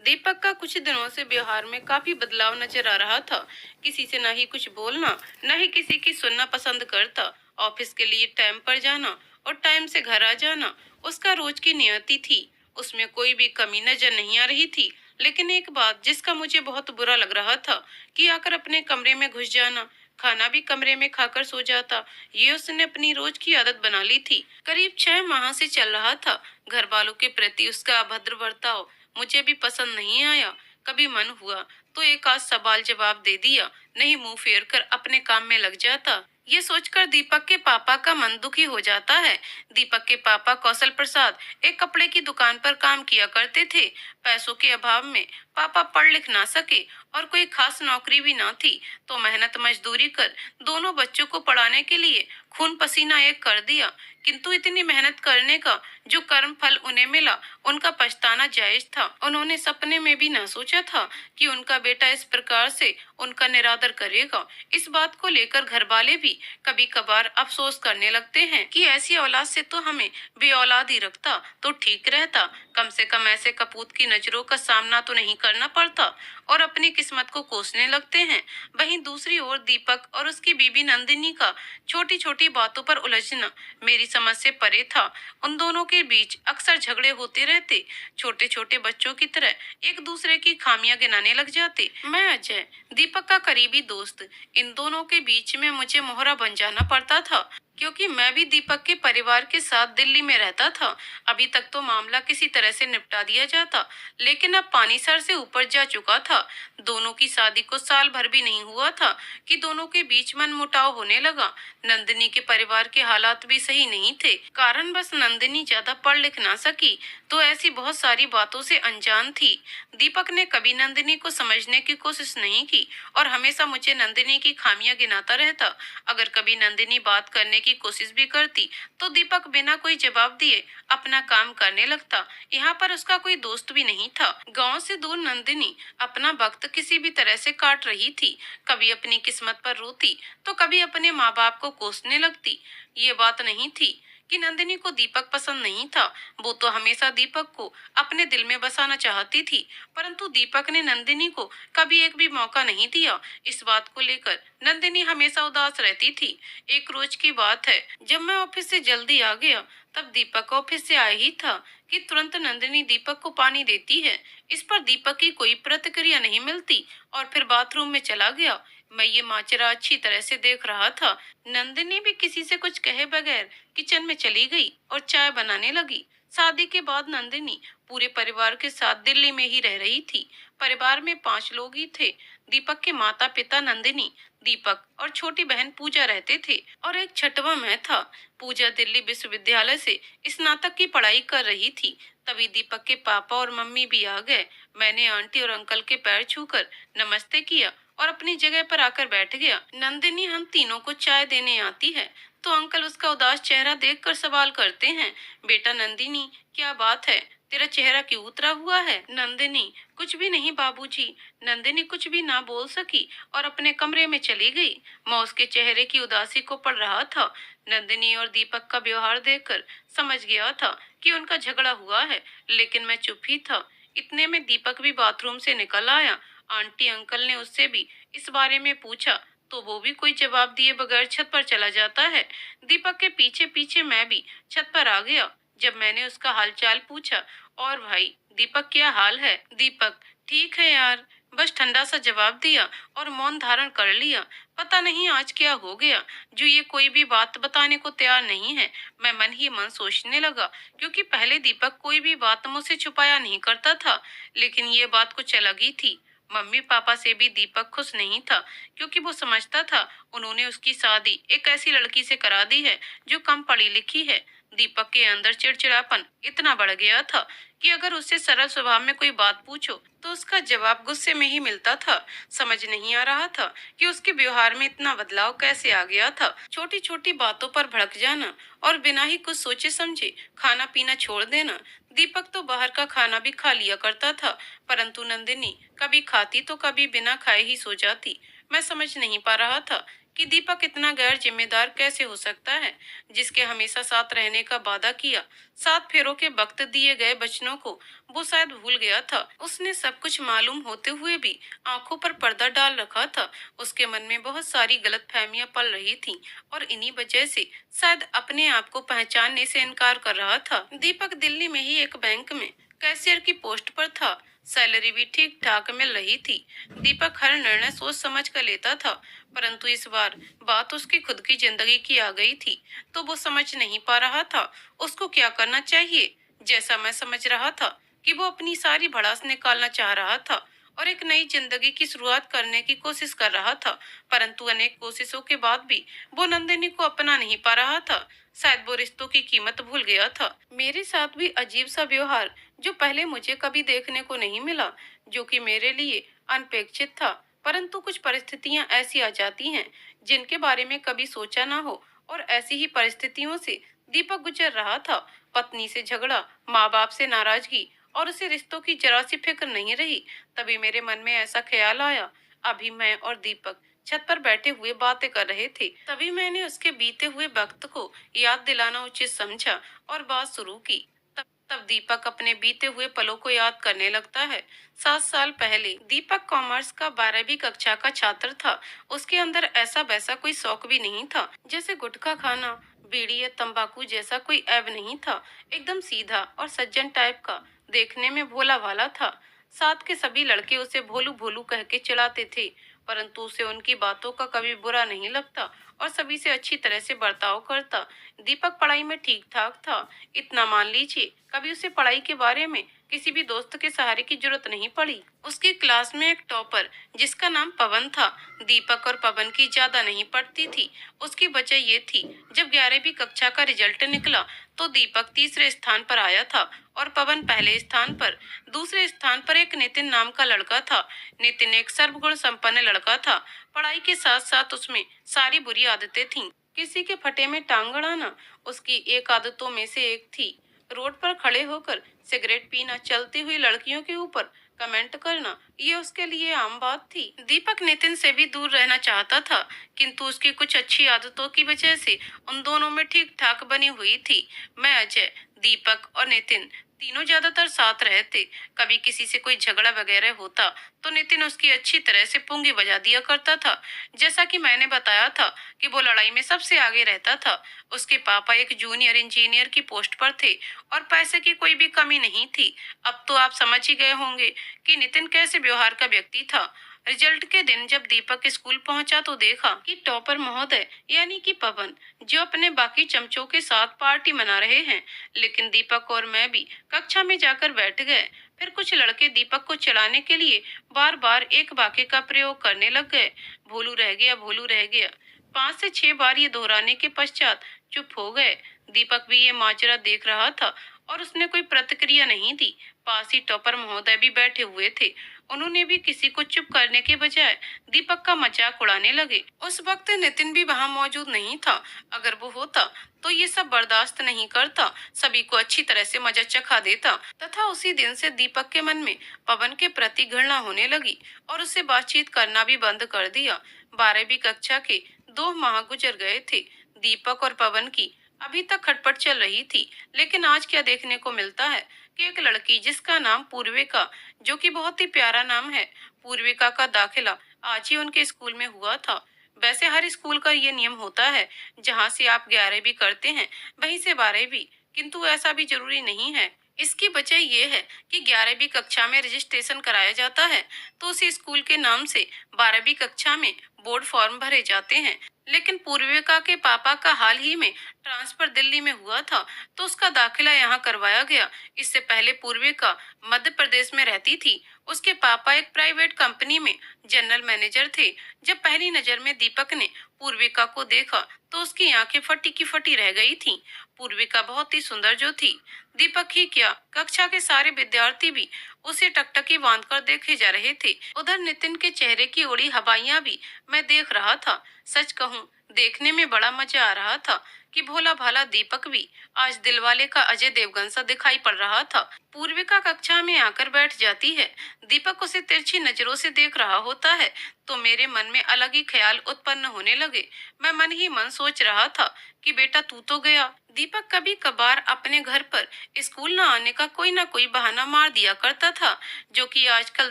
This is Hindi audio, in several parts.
दीपक का कुछ दिनों से व्यवहार में काफी बदलाव नजर आ रहा था। किसी से ना ही कुछ बोलना, न ही किसी की सुनना पसंद करता। ऑफिस के लिए टाइम पर जाना और टाइम से घर आ जाना उसका रोज की नियति थी। उसमें कोई भी कमी नजर नहीं आ रही थी। लेकिन एक बात जिसका मुझे बहुत बुरा लग रहा था कि आकर अपने कमरे में घुस जाना, खाना भी कमरे में खाकर सो जाता। ये उसने अपनी रोज की आदत बना ली थी। करीब 6 माह से चल रहा था। घर वालों के प्रति उसका अभद्र बर्ताव मुझे भी पसंद नहीं आया। कभी मन हुआ तो एक आध सवाल जवाब दे दिया, नहीं मुंह फेर कर अपने काम में लग जाता। ये सोचकर दीपक के पापा का मन दुखी हो जाता है। दीपक के पापा कौशल प्रसाद एक कपड़े की दुकान पर काम किया करते थे। पैसों के अभाव में पापा पढ़ लिख ना सके और कोई खास नौकरी भी ना थी, तो मेहनत मजदूरी कर दोनों बच्चों को पढ़ाने के लिए खून पसीना एक कर दिया। किंतु इतनी मेहनत करने का जो कर्म फल उन्हें मिला, उनका पछताना जायज था। उन्होंने सपने में भी न सोचा था कि उनका बेटा इस प्रकार से उनका निरादर करेगा। इस बात को लेकर घर वाले भी कभी कभार अफसोस करने लगते हैं कि ऐसी औलाद से तो हमें बे औलाद ही रखता तो ठीक रहता। कम से कम ऐसे कपूत की नजरों का सामना तो नहीं करना पड़ता, और अपनी किस्मत को कोसने लगते हैं। वहीं दूसरी ओर दीपक और उसकी बीबी नंदिनी का छोटी छोटी बातों पर उलझना मेरी समझ से परे था। उन दोनों के बीच अक्सर झगड़े होते रहते। छोटे छोटे बच्चों की तरह एक दूसरे की खामियां गिनाने लग जाते। मैं अजय, दीपक का करीबी दोस्त, इन दोनों के बीच में मुझे मोहरा बन जाना पड़ता था, क्योंकि मैं भी दीपक के परिवार के साथ दिल्ली में रहता था। अभी तक तो मामला किसी तरह से निपटा दिया जाता, लेकिन अब पानी सर से ऊपर जा चुका था। दोनों की शादी को साल भर भी नहीं हुआ था कि दोनों के बीच मनमुटाव होने लगा। नंदिनी के परिवार के हालात भी सही नहीं थे। कारण बस नंदिनी ज्यादा पढ़ लिख ना सकी, तो ऐसी बहुत सारी बातों से अनजान थी। दीपक ने कभी नंदिनी को समझने की कोशिश नहीं की और हमेशा मुझे नंदिनी की खामियां गिनाता रहता। अगर कभी नंदिनी बात करने की कोशिश भी करती, तो दीपक बिना कोई जवाब दिए अपना काम करने लगता। यहाँ पर उसका कोई दोस्त भी नहीं था। गांव से दूर नंदिनी अपना वक्त किसी भी तरह से काट रही थी। कभी अपनी किस्मत पर रोती, तो कभी अपने माँ बाप को कोसने लगती। ये बात नहीं थी कि नंदिनी को दीपक पसंद नहीं था। वो तो हमेशा दीपक को अपने दिल में बसाना चाहती थी, परंतु दीपक ने नंदिनी को कभी एक भी मौका नहीं दिया। इस बात को लेकर नंदिनी हमेशा उदास रहती थी। एक रोज की बात है, जब मैं ऑफिस से जल्दी आ गया, तब दीपक ऑफिस से आया ही था कि तुरंत नंदिनी दीपक को पानी देती है। इस पर दीपक की कोई प्रतिक्रिया नहीं मिलती और फिर बाथरूम में चला गया। मैं ये माजरा अच्छी तरह से देख रहा था। नंदिनी भी किसी से कुछ कहे बगैर किचन में चली गई और चाय बनाने लगी। शादी के बाद नंदिनी पूरे परिवार के साथ दिल्ली में ही रह रही थी। परिवार में 5 लोग ही थे। दीपक के माता पिता नंदिनी, दीपक और छोटी बहन पूजा रहते थे, और एक छठवा मैं था। पूजा दिल्ली विश्वविद्यालय से स्नातक की पढ़ाई कर रही थी। तभी दीपक के पापा और मम्मी भी आ गए। मैंने आंटी और अंकल के पैर छूकर नमस्ते किया और अपनी जगह पर आकर बैठ गया। नंदिनी हम तीनों को चाय देने आती है, तो अंकल उसका उदास चेहरा देखकर सवाल करते हैं, बेटा नंदिनी, क्या बात है, तेरा चेहरा क्यों उतरा हुआ है? नंदिनी, कुछ भी नहीं बाबूजी। नंदिनी कुछ भी ना बोल सकी और अपने कमरे में चली गई। मैं उसके चेहरे की उदासी को पढ़ रहा था। नंदिनी और दीपक का व्यवहार देखकर समझ गया था कि उनका झगड़ा हुआ है, लेकिन मैं चुप ही था। इतने में दीपक भी बाथरूम से निकल आया। आंटी अंकल ने उससे भी इस बारे में पूछा, तो वो भी कोई जवाब दिए बगैर छत पर चला जाता है। दीपक के पीछे पीछे मैं भी छत पर आ गया। जब मैंने उसका हालचाल पूछा, और भाई दीपक क्या हाल है? दीपक, ठीक है यार, बस ठंडा सा जवाब दिया और मौन धारण कर लिया। पता नहीं आज क्या हो गया, जो ये कोई भी बात बताने को तैयार नहीं है। मैं मन ही मन सोचने लगा, क्योंकि पहले दीपक कोई भी बात मुझसे छुपाया नहीं करता था, लेकिन ये बात कुछ अलग ही थी। मम्मी पापा से भी दीपक खुश नहीं था, क्योंकि वो समझता था उन्होंने उसकी शादी एक ऐसी लड़की से करा दी है जो कम पढ़ी लिखी है। दीपक के अंदर चिड़चिड़ापन इतना बढ़ गया था कि अगर उससे सरल स्वभाव में कोई बात पूछो, तो उसका जवाब गुस्से में ही मिलता था। समझ नहीं आ रहा था कि उसके व्यवहार में इतना बदलाव कैसे आ गया था। छोटी छोटी बातों पर भड़क जाना और बिना ही कुछ सोचे समझे खाना पीना छोड़ देना। दीपक तो बाहर का खाना भी खा लिया करता था, परंतु नंदिनी कभी खाती तो कभी बिना खाए ही सो जाती। मैं समझ नहीं पा रहा था कि दीपक इतना गैर जिम्मेदार कैसे हो सकता है, जिसके हमेशा साथ रहने का वादा किया। 7 फेरों के वक्त दिए गए वचनों को वो शायद भूल गया था। उसने सब कुछ मालूम होते हुए भी आंखों पर पर्दा डाल रखा था। उसके मन में बहुत सारी गलतफहमियां पल रही थीं और इन्हीं वजह से शायद अपने आप को पहचानने से इनकार कर रहा था। दीपक दिल्ली में ही एक बैंक में कैशियर की पोस्ट पर था। सैलरी भी ठीक ठाक मिल रही थी। दीपक हर निर्णय सोच समझ कर लेता था, परंतु इस बार बात उसकी खुद की जिंदगी की आ गई थी, तो वो समझ नहीं पा रहा था उसको क्या करना चाहिए। जैसा मैं समझ रहा था कि वो अपनी सारी भड़ास निकालना चाह रहा था और एक नई जिंदगी की शुरुआत करने की कोशिश कर रहा था, परंतु अनेक कोशिशों के बाद भी वो नंदिनी को अपना नहीं पा रहा था। शायद वो रिश्तों की कीमत भूल गया था। मेरे साथ भी अजीब सा व्यवहार, जो पहले मुझे कभी देखने को नहीं मिला, जो कि मेरे लिए अनपेक्षित था। परंतु कुछ परिस्थितियां ऐसी आ जाती हैं जिनके बारे में कभी सोचा ना हो, और ऐसी ही परिस्थितियों से दीपक गुजर रहा था। पत्नी से झगड़ा, माँ बाप से नाराजगी और उसे रिश्तों की जरा सी फिक्र नहीं रही। तभी मेरे मन में ऐसा ख्याल आया। अभी मैं और दीपक छत पर बैठे हुए बातें कर रहे थे, तभी मैंने उसके बीते हुए वक्त को याद दिलाना उचित समझा और बात शुरू की। तब तब दीपक अपने बीते हुए पलों को याद करने लगता है। 7 साल पहले दीपक कॉमर्स का 12वीं कक्षा का छात्र था। उसके अंदर ऐसा वैसा कोई शौक भी नहीं था, जैसे गुटखा खाना, बीड़ी या तंबाकू जैसा कोई ऐब नहीं था। एकदम सीधा और सज्जन टाइप का, देखने में भोला भाला था। साथ के सभी लड़के उसे भोलू भोलू कह के चिढ़ाते थे, परंतु उसे उनकी बातों का कभी बुरा नहीं लगता और सभी से अच्छी तरह से बर्ताव करता। दीपक पढ़ाई में ठीक ठाक था, इतना मान लीजिए कभी उसे पढ़ाई के बारे में किसी भी दोस्त के सहारे की जरूरत नहीं पड़ी। उसकी क्लास में एक टॉपर, जिसका नाम पवन था, दीपक और पवन की ज्यादा नहीं पड़ती थी। उसकी वजह ये थी, जब 11वीं कक्षा का रिजल्ट निकला तो दीपक तीसरे स्थान पर आया था और पवन पहले स्थान पर। दूसरे स्थान पर एक नितिन नाम का लड़का था। नितिन एक सर्वगुण संपन्न लड़का था। पढ़ाई के साथ साथ उसमें सारी बुरी आदतें थीं। किसी के फटे में टांग अड़ाना उसकी एक आदतों में से एक थी। रोड पर खड़े होकर सिगरेट पीना, चलती हुई लड़कियों के ऊपर कमेंट करना, ये उसके लिए आम बात थी। दीपक नितिन से भी दूर रहना चाहता था, किंतु उसकी कुछ अच्छी आदतों की वजह से उन दोनों में ठीक ठाक बनी हुई थी। मैं, अजय, दीपक और नितिन तीनों ज्यादातर साथ रहते। कभी किसी से कोई झगड़ा वगैरह होता तो नितिन उसकी अच्छी तरह से पुंगी बजा दिया करता था। जैसा कि मैंने बताया था कि वो लड़ाई में सबसे आगे रहता था। उसके पापा एक जूनियर इंजीनियर की पोस्ट पर थे और पैसे की कोई भी कमी नहीं थी। अब तो आप समझ ही गए होंगे कि नितिन कैसे व्यवहार का व्यक्ति था। रिजल्ट के दिन जब दीपक स्कूल पहुंचा तो देखा कि टॉपर महोदय यानी कि पवन, जो अपने बाकी चमचों के साथ पार्टी मना रहे हैं, लेकिन दीपक और मैं भी कक्षा में जाकर बैठ गए। फिर कुछ लड़के दीपक को चिढ़ाने के लिए बार बार एक वाक्य का प्रयोग करने लग गए, भोलू रह गया, भोलू रह गया। 5 से 6 बार ये दोहराने के पश्चात चुप हो गए। दीपक भी ये माजरा देख रहा था और उसने कोई प्रतिक्रिया नहीं दी। पास ही टॉपर महोदय भी बैठे हुए थे। उन्होंने भी किसी को चुप करने के बजाय दीपक का मजाक उड़ाने लगे। उस वक्त नितिन भी वहां मौजूद नहीं था। अगर वो होता तो ये सब बर्दाश्त नहीं करता, सभी को अच्छी तरह से मजा चखा देता। तथा उसी दिन से दीपक के मन में पवन के प्रति घृणा होने लगी और उससे बातचीत करना भी बंद कर दिया। 12वीं कक्षा के 2 माह गुजर गए थे। दीपक और पवन की अभी तक खटपट चल रही थी, लेकिन आज क्या देखने को मिलता है कि एक लड़की जिसका नाम पूर्विका, जो कि बहुत ही प्यारा नाम है, पूर्विका का दाखिला आज ही उनके स्कूल में हुआ था। वैसे हर स्कूल का ये नियम होता है, जहाँ से आप 11वीं करते हैं वहीं से 12वीं, किंतु ऐसा भी जरूरी नहीं है। इसकी वजह ये है कि 11वीं कक्षा में रजिस्ट्रेशन कराया जाता है तो उसी स्कूल के नाम से 12वीं कक्षा में बोर्ड फॉर्म भरे जाते हैं। लेकिन पूर्विका के पापा का हाल ही में ट्रांसफर दिल्ली में हुआ था तो उसका दाखिला यहाँ करवाया गया। इससे पहले पूर्विका मध्य प्रदेश में रहती थी। उसके पापा एक प्राइवेट कंपनी में जनरल मैनेजर थे। जब पहली नजर में दीपक ने पूर्विका को देखा तो उसकी आंखें फटी की फटी रह गई थीं। पूर्विका बहुत ही सुंदर जो थी। दीपक ही क्या, कक्षा के सारे विद्यार्थी भी उसे टकटकी बांधकर देखे जा रहे थे। उधर नितिन के चेहरे की उड़ी हवाइयां भी मैं देख रहा था। सच कहूँ, देखने में बड़ा मजा आ रहा था कि भोला भाला दीपक भी आज दिलवाले का अजय देवगन सा दिखाई पड़ रहा था। पूर्विका कक्षा में आकर बैठ जाती है। दीपक उसे तिरछी नजरों से देख रहा होता है। तो मेरे मन में अलग ही ख्याल उत्पन्न होने लगे। मैं मन ही मन सोच रहा था कि बेटा तू तो गया। दीपक कभी कभार अपने घर पर स्कूल न आने का कोई ना कोई बहाना मार दिया करता था, जो कि आजकल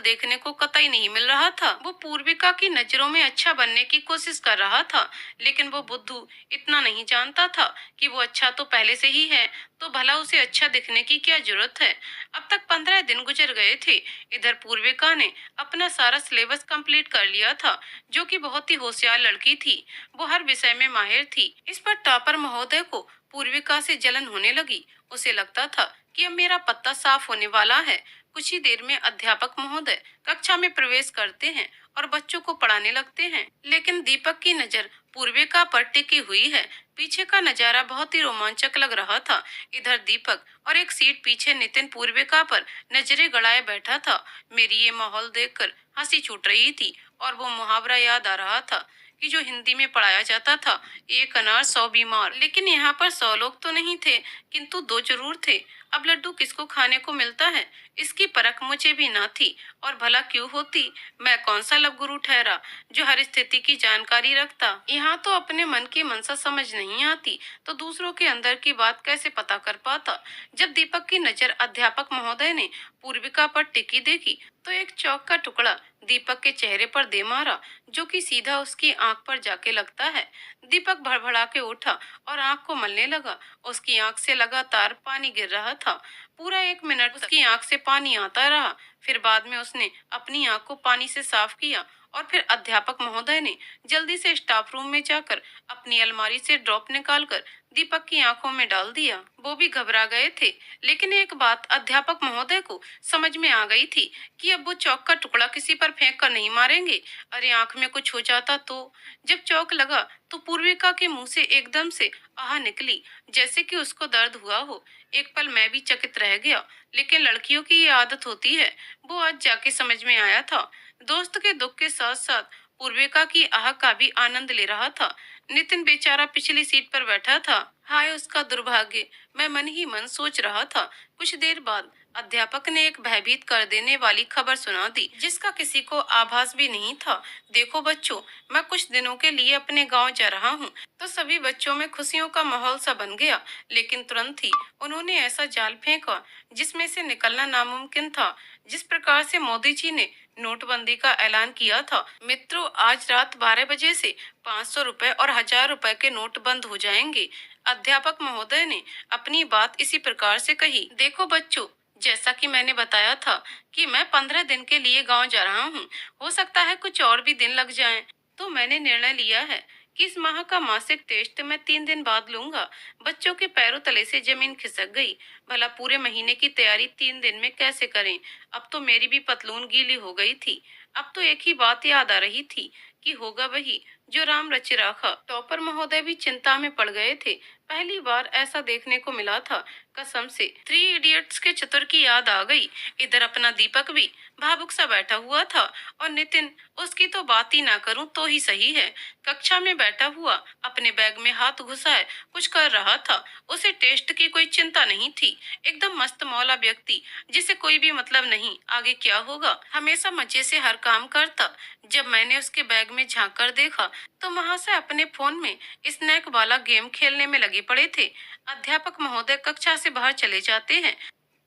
देखने को कतई नहीं मिल रहा था। वो पूर्विका की नजरों में अच्छा बनने की कोशिश कर रहा था, लेकिन वो बुद्धू इतना नहीं जानता था कि वो अच्छा तो पहले से ही है, तो भला उसे अच्छा दिखने की क्या जरूरत है। अब तक 15 दिन गुजर गए थे। इधर पूर्विका ने अपना सारा सिलेबस कंप्लीट कर लिया था, जो कि बहुत ही होशियार लड़की थी। वो हर विषय में माहिर थी। इस पर टॉपर महोदय को पूर्विका से जलन होने लगी। उसे लगता था कि अब मेरा पत्ता साफ होने वाला है। कुछ ही देर में अध्यापक महोदय कक्षा में प्रवेश करते हैं और बच्चों को पढ़ाने लगते हैं, लेकिन दीपक की नजर पूर्विका पर टिकी हुई है। पीछे का नजारा बहुत ही रोमांचक लग रहा था। इधर दीपक और एक सीट पीछे नितिन पूर्विका पर नजरें गड़ाए बैठा था। मेरी ये माहौल देखकर हंसी छूट रही थी और वो मुहावरा याद आ रहा था कि जो हिंदी में पढ़ाया जाता था, एक अनार 100 बीमार। लेकिन यहाँ पर 100 लोग तो नहीं थे, किंतु 2 जरूर थे। अब लड्डू किसको खाने को मिलता है, इसकी परख मुझे भी ना थी। और भला क्यों होती, मैं कौन सा लब गुरु ठहरा जो हर स्थिति की जानकारी रखता। यहाँ तो अपने मन की मनसा समझ नहीं आती, तो दूसरों के अंदर की बात कैसे पता कर पाता। जब दीपक की नजर अध्यापक महोदय ने पूर्विका पर टिकी देखी, तो एक चौक का टुकड़ा दीपक के चेहरे पर दे मारा, जो कि सीधा उसकी आंख पर जाके लगता है। दीपक भड़बड़ा के उठा और आंख को मलने लगा। उसकी आंख से लगातार पानी गिर रहा था। पूरा 1 मिनट उसकी आंख से पानी आता रहा। फिर बाद में उसने अपनी आंख को पानी से साफ किया और फिर अध्यापक महोदय ने जल्दी से स्टाफ रूम में जाकर अपनी अलमारी से ड्रॉप निकालकर दीपक की आंखों में डाल दिया। वो भी घबरा गए थे, लेकिन एक बात अध्यापक महोदय को समझ में आ गई थी कि अब वो चौक का टुकड़ा किसी पर फेंक कर नहीं मारेंगे। अरे आंख में कुछ हो जाता तो। जब चौक लगा तो पूर्विका के मुंह से एकदम से आह निकली, जैसे कि उसको दर्द हुआ हो। एक पल मैं भी चकित रह गया, लेकिन लड़कियों की ये आदत होती है, वो आज जाके समझ में आया था। दोस्त के दुख के साथ साथ पूर्विका की आह का भी आनंद ले रहा था। नितिन बेचारा पिछली सीट पर बैठा था। हाय उसका दुर्भाग्य, मैं मन ही मन सोच रहा था। कुछ देर बाद अध्यापक ने एक भयभीत कर देने वाली खबर सुना दी, जिसका किसी को आभास भी नहीं था। देखो बच्चों, मैं कुछ दिनों के लिए अपने गांव जा रहा हूँ। तो सभी बच्चों में खुशियों का माहौल सा बन गया, लेकिन तुरंत ही उन्होंने ऐसा जाल फेंका जिसमें से निकलना नामुमकिन था। जिस प्रकार से मोदी जी ने नोटबंदी का ऐलान किया था, मित्रों आज रात 12 बजे से 500 रुपए और 1000 रुपए के नोट बंद हो जाएंगे। अध्यापक महोदय ने अपनी बात इसी प्रकार से कही। देखो बच्चों, जैसा कि मैंने बताया था कि मैं 15 दिन के लिए गांव जा रहा हूँ। हो सकता है कुछ और भी दिन लग जाएं, तो मैंने निर्णय लिया है कि इस माह का मासिक टेस्ट मैं 3 दिन बाद लूंगा। बच्चों के पैरों तले से जमीन खिसक गई। भला पूरे महीने की तैयारी 3 दिन में कैसे करें। अब तो मेरी भी पतलून गीली हो गई थी। अब तो एक ही बात याद आ रही थी कि होगा वही जो राम रचे राखा। टॉपर महोदय भी चिंता में पड़ गए थे। पहली बार ऐसा देखने को मिला था। कसम से 3 इडियट्स के चतुर की याद आ गई। इधर अपना दीपक भी भावुक सा बैठा हुआ था, और नितिन, उसकी तो बात ही ना करूं तो ही सही है। कक्षा में बैठा हुआ अपने बैग में हाथ घुसाए कुछ कर रहा था। उसे टेस्ट की कोई चिंता नहीं थी। एकदम मस्त मौला व्यक्ति, जिसे कोई भी मतलब नहीं आगे क्या होगा, हमेशा मजे से हर काम करता। जब मैंने उसके बैग में झांक कर देखा, तो वहां से अपने फोन में स्नैक वाला गेम खेलने में लगे पड़े थे। अध्यापक महोदय कक्षा से बाहर चले जाते हैं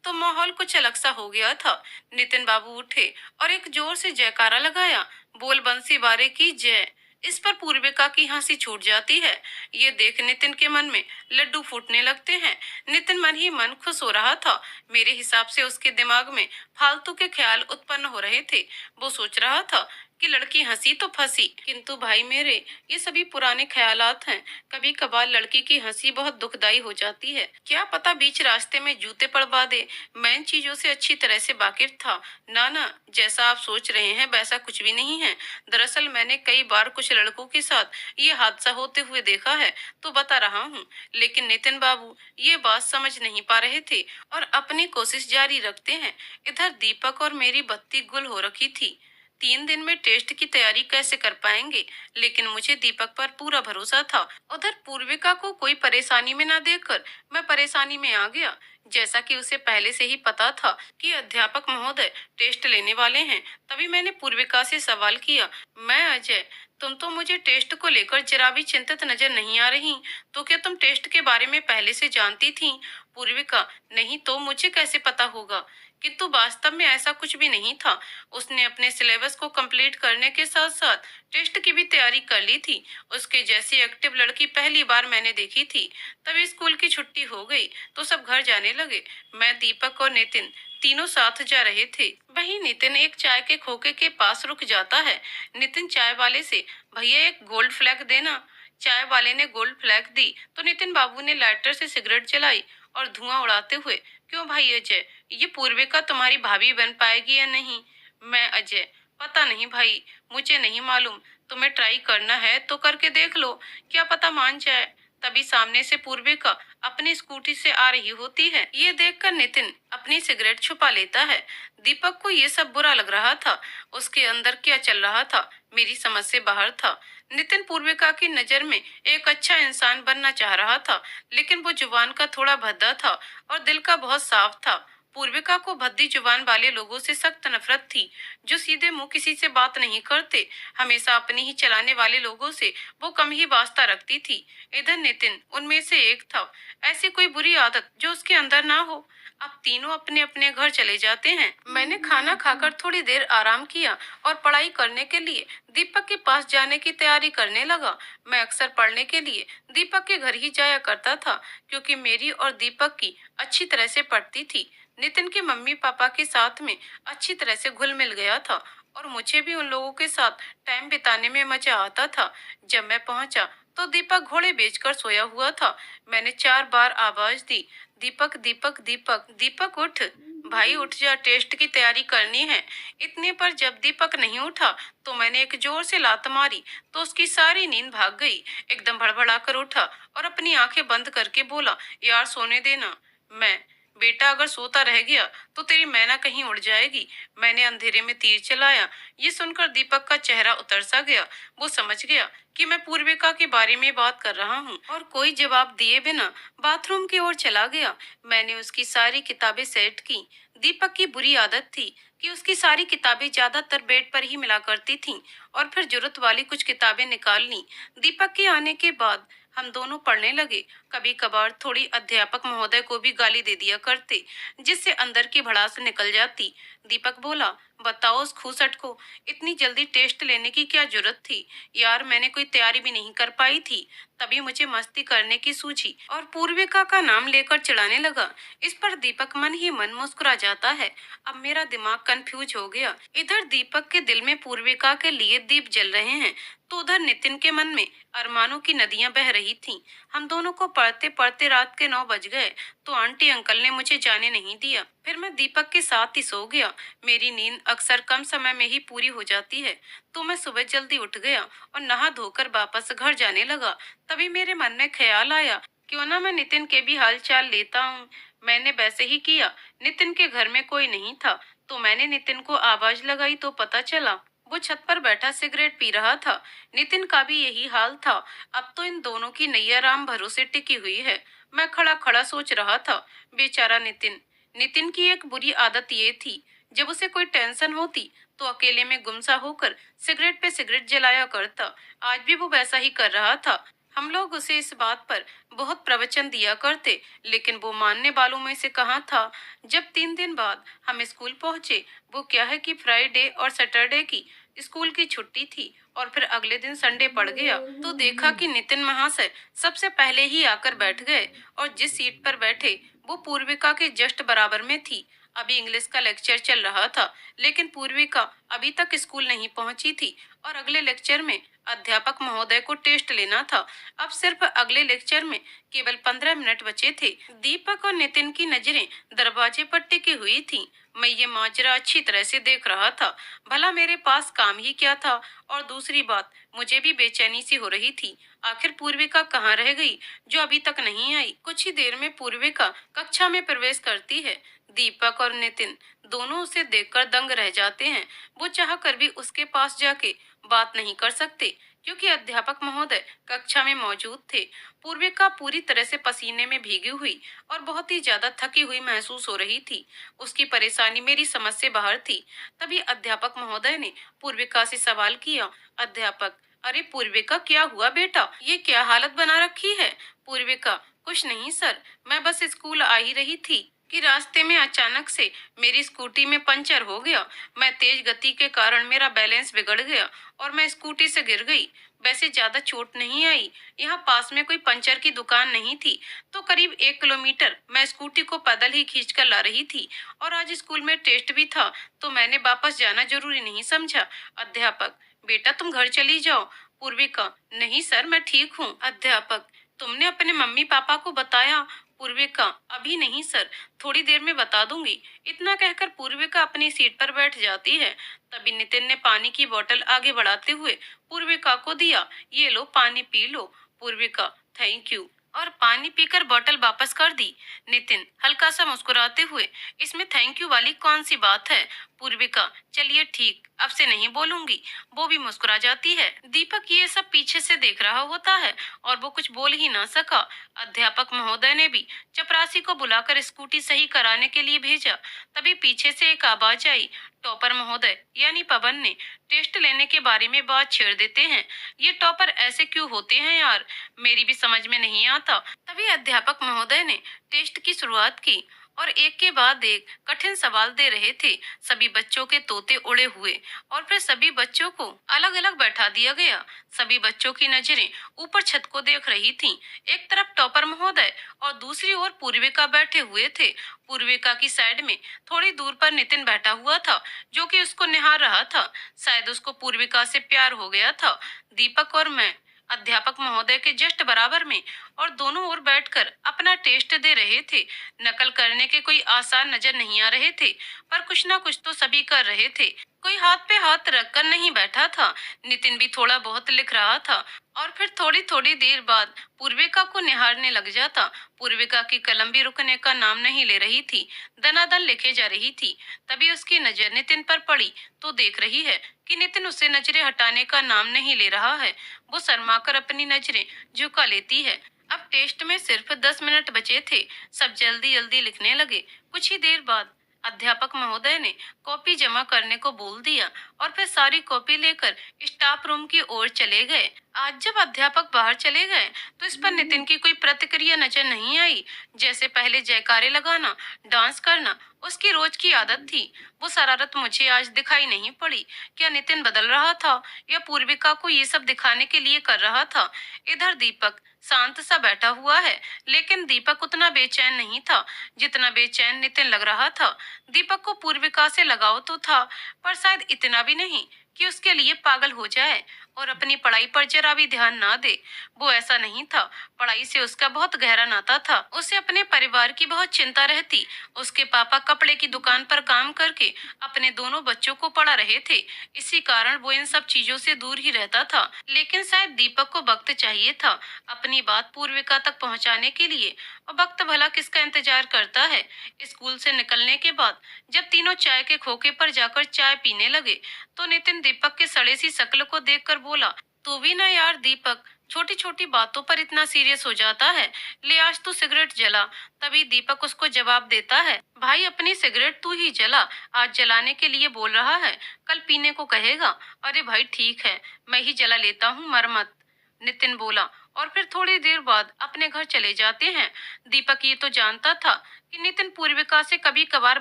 तो माहौल कुछ अलग सा हो गया था। नितिन बाबू उठे और एक जोर से जयकारा लगाया, बोल बंसी बारे की जय। इस पर पूर्विका की हंसी छूट जाती है। ये देख नितिन के मन में लड्डू फूटने लगते हैं। नितिन मन ही मन खुश हो रहा था। मेरे हिसाब से उसके दिमाग में फालतू के ख्याल उत्पन्न हो रहे थे। वो सोच रहा था कि लड़की हंसी तो फंसी, किंतु भाई मेरे, ये सभी पुराने ख्यालात हैं। कभी कभार लड़की की हंसी बहुत दुखदाई हो जाती है। क्या पता बीच रास्ते में जूते पड़वा दे। मैं इन चीजों से अच्छी तरह से वाकिफ था। ना ना, जैसा आप सोच रहे हैं वैसा कुछ भी नहीं है। दरअसल मैंने कई बार कुछ लड़कों के साथ ये हादसा होते हुए देखा है, तो बता रहा हूँ। लेकिन नितिन बाबू ये बात समझ नहीं पा रहे थे और अपनी कोशिश जारी रखते हैं। इधर दीपक और मेरी बत्ती गुल हो रखी थी। 3 दिन में टेस्ट की तैयारी कैसे कर पाएंगे, लेकिन मुझे दीपक पर पूरा भरोसा था। उधर पूर्विका को कोई परेशानी में ना देखकर मैं परेशानी में आ गया। जैसा कि उसे पहले से ही पता था कि अध्यापक महोदय टेस्ट लेने वाले हैं, तभी मैंने पूर्विका से सवाल किया, मैं अजय, तुम तो मुझे टेस्ट को लेकर जरा भी चिंतित नजर नहीं आ रही, तो क्या तुम टेस्ट के बारे में पहले से जानती थी? पूर्विका, नहीं तो मुझे कैसे पता होगा। किंतु वास्तव में ऐसा कुछ भी नहीं था। उसने अपने सिलेबस को कंप्लीट करने के साथ साथ टेस्ट की भी तैयारी कर ली थी। उसके जैसी एक्टिव लड़की पहली बार मैंने देखी थी। तभी स्कूल की छुट्टी हो गई तो सब घर जाने लगे। मैं, दीपक और नितिन तीनों साथ जा रहे थे। वहीं नितिन एक चाय के खोखे के पास रुक जाता है। नितिन चाय वाले से, भैया एक गोल्ड फ्लैग देना। चाय वाले ने गोल्ड फ्लैग दी तो नितिन बाबू ने लाइटर से सिगरेट जलाई और धुआं उड़ाते हुए, क्यों भाई अजय, ये पूर्विका तुम्हारी भाभी बन पाएगी या नहीं? मैं, अजय, पता नहीं भाई, मुझे नहीं मालूम। तुम्हें ट्राई करना है तो करके देख लो, क्या पता मान जाए। तभी सामने से पूर्विका अपनी स्कूटी से आ रही होती है। ये देखकर नितिन अपनी सिगरेट छुपा लेता है। दीपक को ये सब बुरा लग रहा था। उसके अंदर क्या चल रहा था मेरी समझ से बाहर था। नितिन पूर्विका की नजर में एक अच्छा इंसान बनना चाह रहा था, लेकिन वो जुबान का थोड़ा भद्दा था और दिल का बहुत साफ था। पूर्विका को भद्दी जुबान वाले लोगों से सख्त नफरत थी, जो सीधे मुंह किसी से बात नहीं करते। हमेशा अपनी ही चलाने वाले लोगों से वो कम ही वास्ता रखती थी। इधर नितिन उनमें से एक था। ऐसी कोई बुरी आदत जो उसके अंदर ना हो। अब तीनों अपने अपने घर चले जाते हैं। मैंने खाना खाकर थोड़ी देर आराम किया और पढ़ाई करने के लिए दीपक के पास जाने की तैयारी करने लगा। मैं अक्सर पढ़ने के लिए दीपक के घर ही जाया करता था, क्योंकि मेरी और दीपक की अच्छी तरह से पड़ती थी। नितिन के मम्मी पापा के साथ में अच्छी तरह से घुल मिल गया था और मुझे भी उन लोगों के साथ टाइम बिताने में मजा आता था। जब मैं पहुंचा तो दीपक घोड़े बेचकर सोया हुआ था। मैंने 4 बार आवाज दी, दीपक दीपक दीपक दीपक उठ, भाई उठ जा, टेस्ट की तैयारी करनी है। इतने पर जब दीपक नहीं उठा तो मैंने एक जोर से लात मारी तो उसकी सारी नींद भाग गई। एकदम भड़बड़ाकर उठा और अपनी आंखें बंद करके बोला, यार सोने देना। मैं, बेटा अगर सोता रह गया तो तेरी मैना कहीं उड़ जाएगी। मैंने अंधेरे में तीर चलाया। ये सुनकर दीपक का चेहरा उतर सा गया। वो समझ गया कि मैं पूर्विका के बारे में बात कर रहा हूँ और कोई जवाब दिए बिना बाथरूम की ओर चला गया। मैंने उसकी सारी किताबें सेट की। दीपक की बुरी आदत थी कि उसकी सारी किताबें ज्यादातर बेड पर ही मिला करती थीं और फिर जरूरत वाली कुछ किताबें निकाल ली। दीपक के आने के बाद हम दोनों पढ़ने लगे। कभी कभार थोड़ी अध्यापक महोदय को भी गाली दे दिया करते, जिससे अंदर की भड़ास निकल जाती। दीपक बोला, बताओ उस खूसट को इतनी जल्दी टेस्ट लेने की क्या जरूरत थी? यार मैंने कोई तैयारी भी नहीं कर पाई थी। तभी मुझे मस्ती करने की सूझी और पूर्विका का नाम लेकर चिढ़ाने लगा। इस पर दीपक मन ही मन मुस्कुरा जाता है। अब मेरा दिमाग कंफ्यूज हो गया। इधर दीपक के दिल में पूर्विका के लिए दीप जल रहे हैं, तो उधर नितिन के मन में अरमानों की नदियां बह रही थीं। हम दोनों को पढ़ते पढ़ते रात के 9 बज गए तो आंटी अंकल ने मुझे जाने नहीं दिया। फिर मैं दीपक के साथ ही सो गया। मेरी नींद अक्सर कम समय में ही पूरी हो जाती है, तो मैं सुबह जल्दी उठ गया और नहा धोकर वापस घर जाने लगा। तभी मेरे मन में ख्याल आया, क्यों ना मैं नितिन के भी हाल चाल लेता हूँ। मैंने वैसे ही किया। नितिन के घर में कोई नहीं था, तो मैंने नितिन को आवाज लगाई तो पता चला वो छत पर बैठा सिगरेट पी रहा था। नितिन का भी यही हाल था। अब तो इन दोनों की नैया राम भरोसे टिकी हुई है। मैं खड़ा खड़ा सोच रहा था, बेचारा नितिन। नितिन की एक बुरी आदत ये थी, जब उसे कोई टेंशन होती तो अकेले में गुमसा होकर सिगरेट पे सिगरेट जलाया करता। आज भी वो वैसा ही कर रहा था। हम लोग उसे इस बात पर बहुत प्रवचन दिया करते, लेकिन वो मानने वालों में से कहाँ था। जब 3 दिन बाद हम स्कूल पहुंचे, वो क्या है कि फ्राइडे और सैटरडे की स्कूल की छुट्टी थी और फिर अगले दिन संडे पड़ गया, तो देखा कि नितिन महाशय सबसे पहले ही आकर बैठ गए और जिस सीट पर बैठे वो पूर्विका के जस्ट बराबर में थी। अभी इंग्लिश का लेक्चर चल रहा था, लेकिन पूर्विका अभी तक स्कूल नहीं पहुंची थी और अगले लेक्चर में अध्यापक महोदय को टेस्ट लेना था। अब सिर्फ अगले लेक्चर में केवल 15 मिनट बचे थे। दीपक और नितिन की नजरें दरवाजे पर टिकी हुई थीं। मैं ये माजरा अच्छी तरह से देख रहा था। भला मेरे पास काम ही क्या था? और दूसरी बात, मुझे भी बेचैनी सी हो रही थी। आखिर पूर्विका कहाँ रह गई, जो अभी तक नहीं आई? कुछ ही देर में पूर्विका कक्षा में प्रवेश करती है। दीपक और नितिन दोनों उसे देखकर दंग रह जाते हैं। वो चाह कर भी उसके पास जाके बात नहीं कर सकते, क्योंकि अध्यापक महोदय कक्षा में मौजूद थे। पूर्विका पूरी तरह से पसीने में भीगी हुई और बहुत ही ज्यादा थकी हुई महसूस हो रही थी। उसकी परेशानी मेरी समझ से बाहर थी। तभी अध्यापक महोदय ने पूर्विका से सवाल किया। अध्यापक: अरे पूर्विका, क्या हुआ बेटा? ये क्या हालत बना रखी है? पूर्विका: कुछ नहीं सर, मैं बस स्कूल आ ही रही थी कि रास्ते में अचानक से मेरी स्कूटी में पंचर हो गया। मैं तेज गति के कारण मेरा बैलेंस बिगड़ गया और मैं स्कूटी से गिर गई। वैसे ज्यादा चोट नहीं आई। यहाँ पास में कोई पंचर की दुकान नहीं थी, तो करीब 1 किलोमीटर मैं स्कूटी को पैदल ही खींच कर ला रही थी। और आज स्कूल में टेस्ट भी था, तो मैंने वापस जाना जरूरी नहीं समझा। अध्यापक: बेटा तुम घर चली जाओ। पूर्विका: नहीं सर, मैं ठीक हूँ। अध्यापक: तुमने अपने मम्मी पापा को बताया? पूर्विका: अभी नहीं सर, थोड़ी देर में बता दूंगी। इतना कहकर पूर्विका अपनी सीट पर बैठ जाती है। तभी नितिन ने पानी की बोतल आगे बढ़ाते हुए पूर्विका को दिया। ये लो, पानी P low. Poorvika: thank you, और पानी पीकर बोतल वापस कर दी। नितिन हल्का सा मुस्कुराते हुए: इसमें थैंक यू वाली कौन सी बात है? पूर्विका: चलिए ठीक, अब से नहीं बोलूंगी। वो भी मुस्कुरा जाती है। दीपक ये सब पीछे से देख रहा होता है और वो कुछ बोल ही ना सका। अध्यापक महोदय ने भी चपरासी को बुलाकर स्कूटी सही कराने के लिए भेजा। तभी पीछे से एक आवाज आई। टॉपर महोदय यानी पवन ने टेस्ट लेने के बारे में बात छेड़ देते हैं। ये टॉपर ऐसे क्यों होते हैं यार, मेरी भी समझ में नहीं आता। तभी अध्यापक महोदय ने टेस्ट की शुरुआत की और एक के बाद एक कठिन सवाल दे रहे थे। सभी बच्चों के तोते उड़े हुए और फिर सभी बच्चों को अलग अलग बैठा दिया गया। सभी बच्चों की नजरें ऊपर छत को देख रही थीं। एक तरफ टॉपर महोदय और दूसरी ओर पूर्विका बैठे हुए थे। पूर्विका की साइड में थोड़ी दूर पर नितिन बैठा हुआ था, जो कि उसको निहार रहा था। शायद उसको पूर्विका से प्यार हो गया था। दीपक और मैं अध्यापक महोदय के जस्ट बराबर में और दोनों ओर बैठकर अपना टेस्ट दे रहे थे। नकल करने के कोई आसार नजर नहीं आ रहे थे, पर कुछ ना कुछ तो सभी कर रहे थे। कोई हाथ पे हाथ रखकर नहीं बैठा था। नितिन भी थोड़ा बहुत लिख रहा था और फिर थोड़ी थोड़ी देर बाद पूर्विका को निहारने लग जाता। पूर्विका की कलम भी रुकने का नाम नहीं ले रही थी, दनादन लिखे जा रही थी। तभी उसकी नजर नितिन पर पड़ी तो देख रही है कि नितिन उससे नजरें हटाने का नाम नहीं ले रहा है। वो शर्माकर अपनी नजरें झुका लेती है। अब टेस्ट में सिर्फ 10 मिनट बचे थे। सब जल्दी जल्दी लिखने लगे। कुछ ही देर बाद अध्यापक महोदय ने कॉपी जमा करने को बोल दिया और फिर सारी कॉपी लेकर स्टाफ रूम की ओर चले गए। आज जब अध्यापक बाहर चले गए तो इस पर नितिन की कोई प्रतिक्रिया नजर नहीं आई। जैसे पहले जयकारे लगाना, डांस करना उसकी रोज की आदत थी, वो शरारत मुझे आज दिखाई नहीं पड़ी। क्या नितिन बदल रहा था या पूर्विका को ये सब दिखाने के लिए कर रहा था? इधर दीपक शांत सा बैठा हुआ है, लेकिन दीपक उतना बेचैन नहीं था जितना बेचैन नितिन लग रहा था। दीपक को पूर्विका से लगाव तो था, पर शायद इतना भी नहीं कि उसके लिए पागल हो जाए और अपनी पढ़ाई पर जरा भी ध्यान ना दे। वो ऐसा नहीं था। पढ़ाई से उसका बहुत गहरा नाता था। उसे अपने परिवार की बहुत चिंता रहती। उसके पापा कपड़े की दुकान पर काम करके अपने दोनों बच्चों को पढ़ा रहे थे, इसी कारण वो इन सब चीजों से दूर ही रहता था। लेकिन शायद दीपक को वक्त चाहिए था अपनी बात पूर्विका तक पहुंचाने के लिए, और वक्त भला किसका इंतजार करता है। स्कूल से निकलने के बाद जब तीनों चाय के खोखे पर जाकर चाय पीने लगे तो नितिन दीपक के सड़े सी शक्ल को देखकर बोला, तू भी ना यार दीपक, छोटी छोटी बातों पर इतना सीरियस हो जाता है। ले आज तू सिगरेट जला। तभी दीपक उसको जवाब देता है, भाई अपनी सिगरेट तू ही जला, आज जलाने के लिए बोल रहा है, कल पीने को कहेगा। अरे भाई ठीक है, मैं ही जला लेता हूँ, मर मत। नितिन बोला और फिर थोड़ी देर बाद अपने घर चले जाते हैं। दीपक ये तो जानता था कि नितिन पूर्विका से कभी कभार